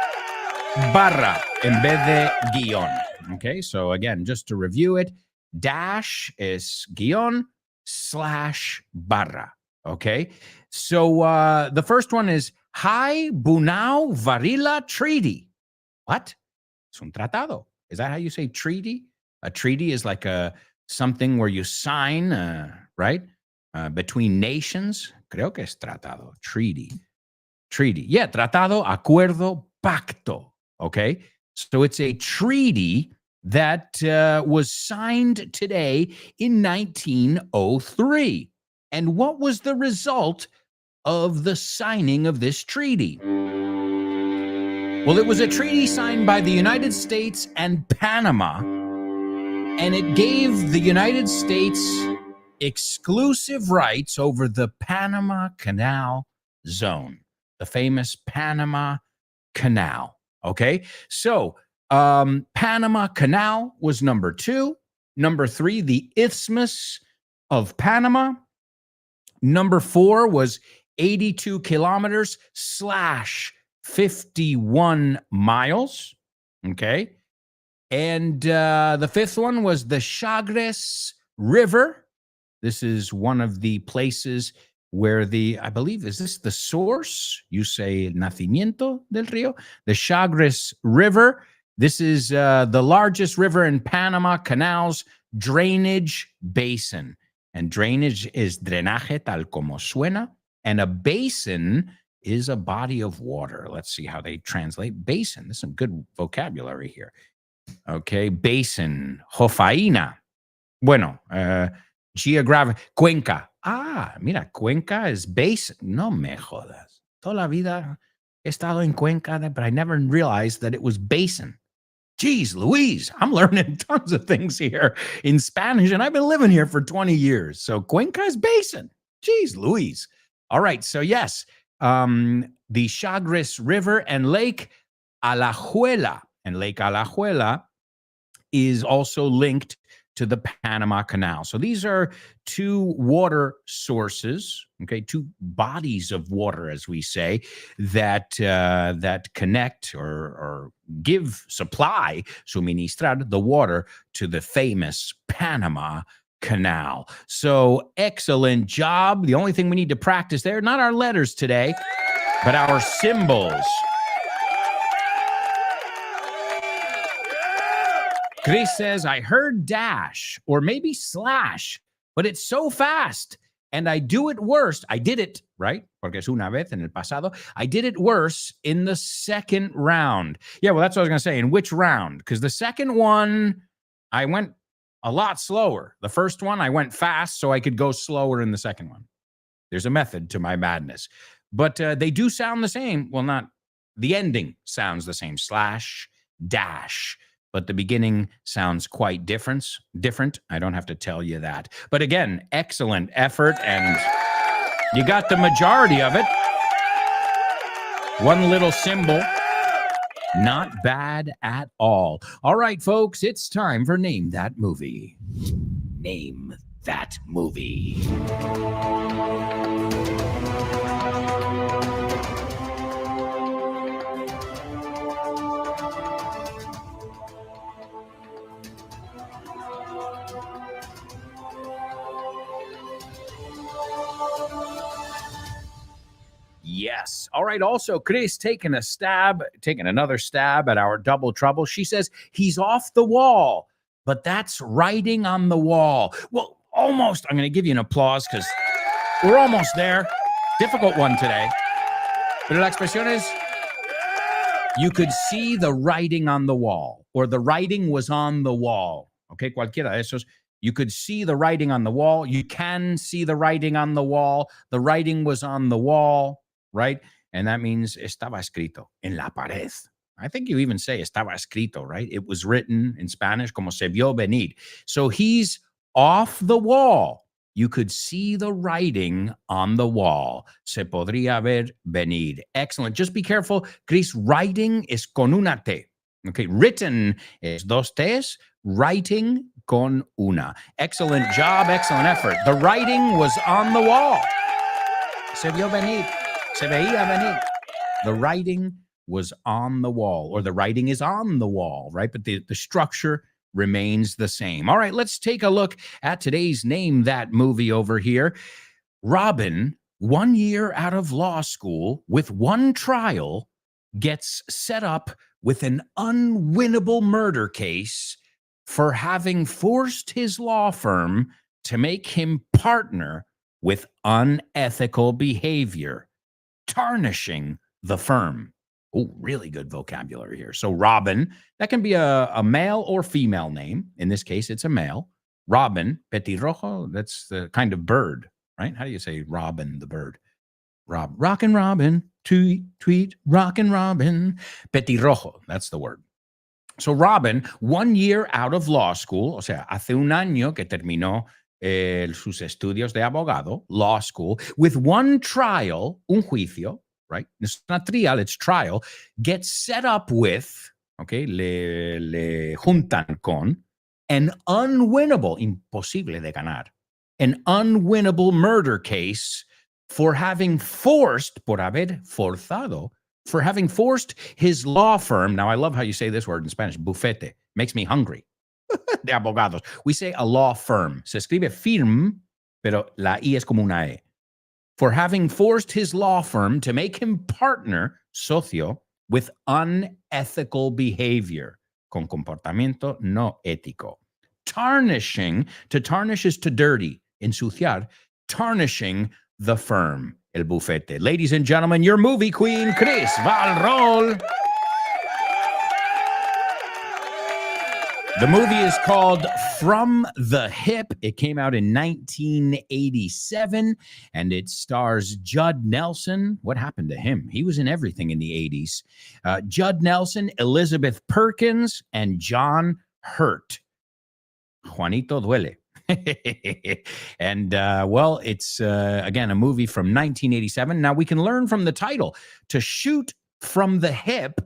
barra en vez de guión. Okay, so again, just to review it, dash is guión slash barra. Okay, so the first one is High Bunau Varila Treaty. What? Es un tratado. Is that how you say treaty? A treaty is like something where you sign, right? Between nations. Creo que es tratado. Treaty. Yeah, tratado, acuerdo, pacto. Okay? So it's a treaty that was signed today in 1903. And what was the result of the signing of this treaty? Well, it was a treaty signed by the United States and Panama, and it gave the United States exclusive rights over the Panama Canal Zone, the famous Panama Canal. Okay, so Panama Canal was number 2. Number 3, the Isthmus of Panama. Number 4 was 82 kilometers / 51 miles. Okay. And the fifth one was the Chagres River. This is one of the places where I believe, is this the source? You say nacimiento del río? The Chagres River. This is the largest river in Panama Canal's drainage basin. And drainage is drenaje, tal como suena. And a basin is a body of water. Let's see how they translate basin. There's some good vocabulary here. Okay, basin, jofaina. Bueno, geographic, cuenca. Ah, mira, Cuenca is basin. No me jodas. Toda la vida he estado en Cuenca, but I never realized that it was basin. Geez, Louise, I'm learning tons of things here in Spanish, and I've been living here for 20 years. So Cuenca is basin. Geez, Louise. All right, so yes, the Chagres River and Lake Alajuela. And Lake Alajuela is also linked to the Panama Canal. So these are 2 water sources, okay, 2 bodies of water, as we say, that connect or give, supply, suministrar the water to the famous Panama Canal. So excellent job. The only thing we need to practice there, not our letters today, but our symbols. Chris says, I heard dash or maybe slash, but it's so fast. And I do it worse. I did it, right? Porque es una vez en el pasado. I did it worse in the second round. Yeah, well, that's what I was going to say. In which round? Because the second one, I went a lot slower. The first one, I went fast so I could go slower in the second one. There's a method to my madness. But they do sound the same. Well, not, the ending sounds the same. Slash, dash. But the beginning sounds quite different. I don't have to tell you that. But again, excellent effort, and you got the majority of it. One little symbol. Not bad at all. All right, folks, it's time for Name That Movie. Name That Movie. Yes. All right. Also, Chris taking another stab at our double trouble. She says he's off the wall, but that's writing on the wall. Well, almost. I'm going to give you an applause because we're almost there. Difficult one today. Pero la expresión es You could see the writing on the wall, or the writing was on the wall. Okay, cualquiera de esos. You could see the writing on the wall. You can see the writing on the wall. The writing was on the wall, right? And that means estaba escrito en la pared. I think you even say estaba escrito, right? It was written in Spanish como se vio venir. So he's off the wall. You could see the writing on the wall. Se podría ver venir. Excellent. Just be careful, Chris. Writing is con una T. Okay. Written is dos T's. Writing con una. Excellent job. Excellent effort. The writing was on the wall. Se vio venir. Se veía venir. The writing was on the wall, or the writing is on the wall, right? But the structure remains the same. All right, let's take a look at today's Name That movie over here. Robin, 1 year out of law school with one trial, gets set up with an unwinnable murder case for having forced his law firm to make him partner with unethical behavior, tarnishing the firm. Oh, really good vocabulary here. So Robin, that can be a male or female name. In this case, it's a male. Robin, petirrojo, that's the kind of bird, right? How do you say Robin, the bird? Rockin' Robin, tweet, tweet, rockin' Robin. Petirrojo, that's the word. So Robin, 1 year out of law school, o sea, hace un año que terminó sus estudios de abogado, law school, with one trial, un juicio, right? It's not trial, it's trial, gets set up with, okay, le juntan con, an unwinnable, imposible de ganar, an unwinnable murder case for having forced, por haber forzado, for having forced his law firm. Now, I love how you say this word in Spanish, bufete, makes me hungry. De abogados. We say a law firm. Se escribe firm, pero la I es como una E. For having forced his law firm to make him partner, socio, with unethical behavior, con comportamiento no ético. Tarnishing, to tarnish is to dirty, ensuciar, tarnishing the firm, el bufete. Ladies and gentlemen, your movie queen, Chris, va al rol. The movie is called From the Hip. It came out in 1987, and it stars Judd Nelson. What happened to him? He was in everything in the 80s. Judd Nelson, Elizabeth Perkins, and John Hurt. Juanito duele. And, well, it's, again, a movie from 1987. Now, we can learn from the title. To shoot from the hip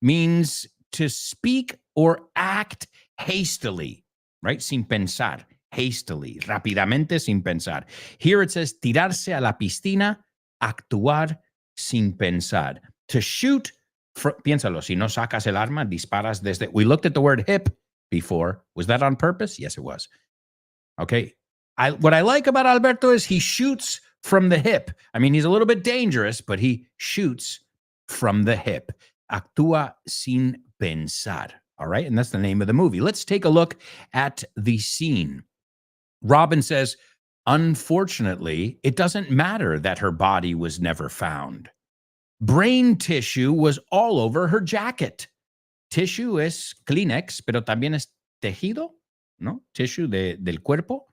means to speak or act hastily, right? Sin pensar, hastily, rápidamente, sin pensar. Here it says tirarse a la piscina, actuar sin pensar. To shoot, piénsalo, si no sacas el arma, disparas desde. We looked at the word hip before. Was that on purpose? Yes, it was. Okay. What I like about Alberto is he shoots from the hip. I mean, he's a little bit dangerous, but he shoots from the hip. Actúa sin pensar. All right. And that's the name of the movie. Let's take a look at the scene. Robin says, unfortunately, it doesn't matter that her body was never found. Brain tissue was all over her jacket. Tissue es Kleenex, pero también es tejido, ¿no? Tissue del cuerpo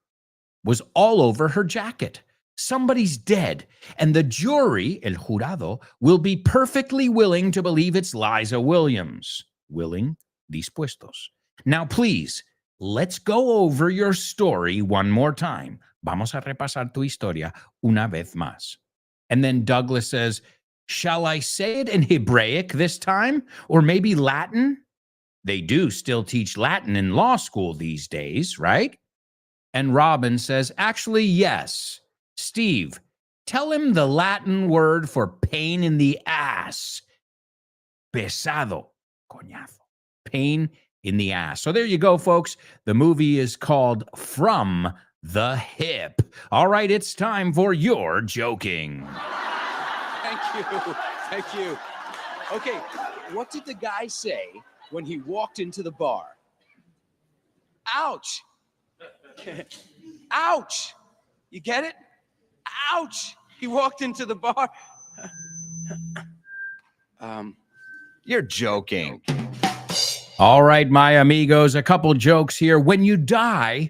was all over her jacket. Somebody's dead, and the jury, el jurado, will be perfectly willing to believe it's Liza Williams. Willing, dispuestos. Now, please, let's go over your story one more time. Vamos a repasar tu historia una vez más. And then Douglas says, shall I say it in Hebraic this time? Or maybe Latin? They do still teach Latin in law school these days, right? And Robin says, actually, yes. Steve, tell him the Latin word for pain in the ass. Pesado, coñazo. Pain in the ass. So there you go, folks. The movie is called From the Hip. All right, it's time for your joking. Thank you. Thank you. Okay, what did the guy say when he walked into the bar? Ouch. Ouch. You get it? Ouch. He walked into the bar. You're joking. All right, my amigos, a couple jokes here. When you die,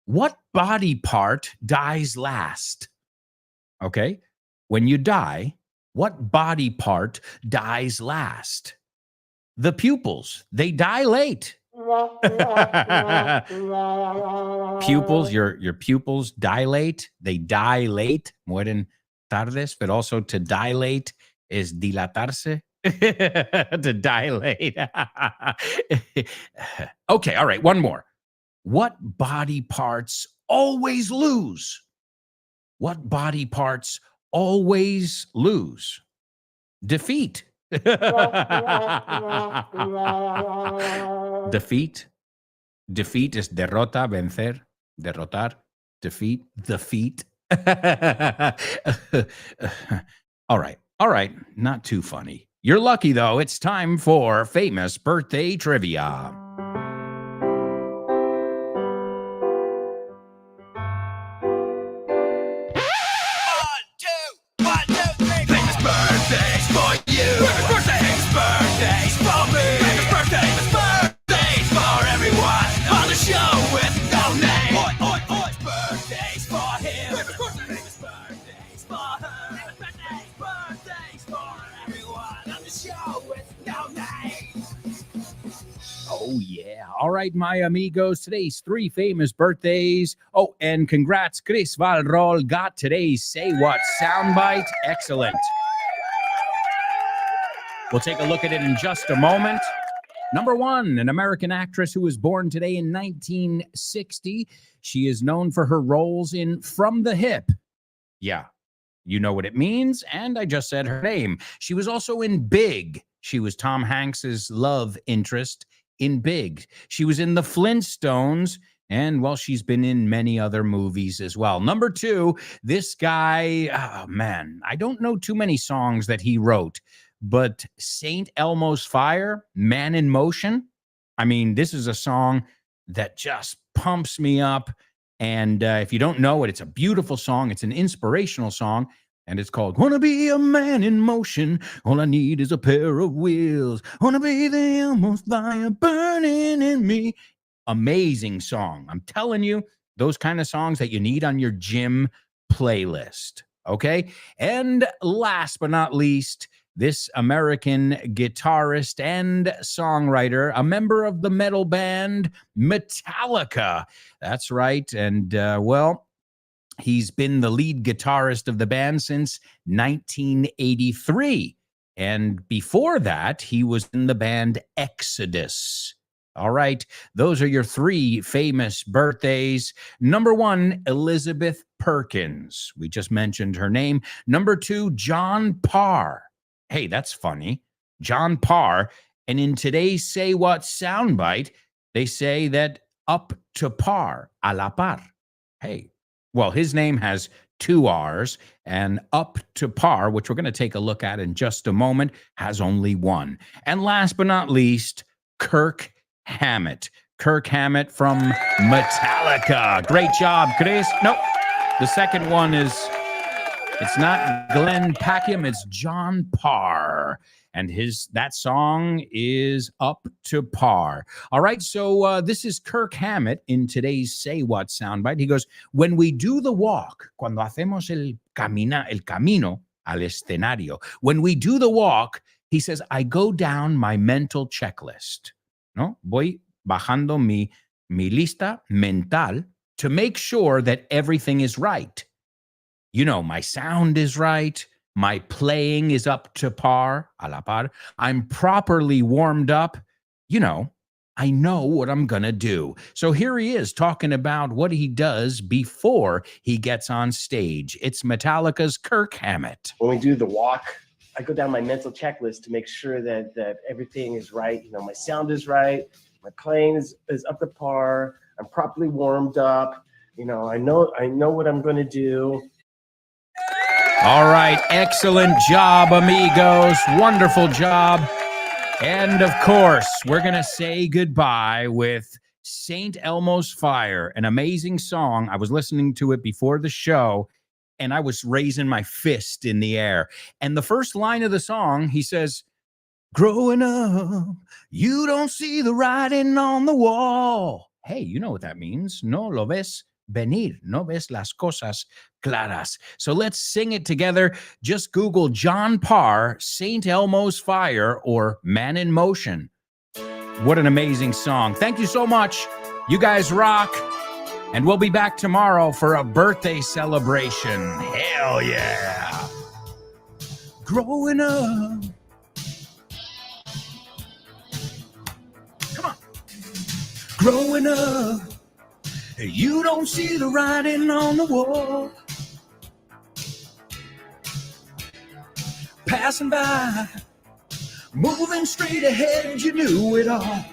what body part dies last? Okay. When you die, what body part dies last? The pupils. They dilate. Pupils, your pupils dilate. They dilate. Mueren tardes, but also to dilate is dilatarse. To dilate. Okay, all right, one more. What body parts always lose? What body parts always lose? Defeat. Defeat. Defeat is derrota, vencer, derrotar, defeat, defeat. All right, not too funny. You're lucky, though. It's time for famous birthday trivia. Famous birthdays for you. Famous birthdays for me. Famous birthdays for everyone on the show with no name. Birthdays for him. Famous birthdays for her. Famous birthdays for everyone on the show with no name. Oh, yeah. All right, my amigos. Today's three famous birthdays. Oh, and congrats, Chris Valrol got today's Say What soundbite. Excellent. We'll take a look at it in just a moment. Number one, an American actress who was born today in 1960. She is known for her roles in From the Hip. Yeah, you know what it means, and I just said her name. She was also in Big. She was Tom Hanks's love interest in Big. She was in The Flintstones, and, well, she's been in many other movies as well. Number two, this guy, oh, man, I don't know too many songs that he wrote, but St. Elmo's Fire, Man in Motion, I mean, this is a song that just pumps me up. And if you don't know it, it's a beautiful song. It's an inspirational song. And it's called Wanna Be a Man in Motion. All I need is a pair of wheels. Wanna be the Elmo's fire burning in me. Amazing song. I'm telling you, those kind of songs that you need on your gym playlist. Okay. And last but not least, this American guitarist and songwriter, a member of the metal band Metallica. That's right. And, well, he's been the lead guitarist of the band since 1983. And before that, he was in the band Exodus. All right, those are your three famous birthdays. Number one, Elizabeth Perkins. We just mentioned her name. Number two, John Parr. Hey, that's funny. John Parr. And in today's Say What soundbite, they say that up to par, a la par. Hey, well, his name has two R's, and up to par, which we're going to take a look at in just a moment, has only one. And last but not least, Kirk Hammett. Kirk Hammett from Metallica. Great job, Chris. Nope. The second one is, it's not Glenn Packham, it's John Parr. And that song is Up to Par. All right, so this is Kirk Hammett in today's Say What soundbite. He goes, when we do the walk, cuando hacemos el camino al escenario, when we do the walk, he says, I go down my mental checklist. No, voy bajando mi lista mental to make sure that everything is right. You know, my sound is right. My playing is up to par, a la par. I'm properly warmed up. You know, I know what I'm going to do. So here he is talking about what he does before he gets on stage. It's Metallica's Kirk Hammett. When we do the walk, I go down my mental checklist to make sure that everything is right. You know, my sound is right. My playing is up to par. I'm properly warmed up. You know, I know what I'm going to do. All right. Excellent job, amigos. Wonderful job. And of course, we're going to say goodbye with St. Elmo's Fire, an amazing song. I was listening to it before the show, and I was raising my fist in the air. And the first line of the song, he says, Growing up, you don't see the writing on the wall. Hey, you know what that means. No lo ves venir. No ves las cosas claras. So let's sing it together. Just Google John Parr, St. Elmo's Fire, or Man in Motion. What an amazing song. Thank you so much. You guys rock. And we'll be back tomorrow for a birthday celebration. Hell yeah. Growing up. Come on. Growing up, you don't see the writing on the wall. Passing by, moving straight ahead, you knew it all.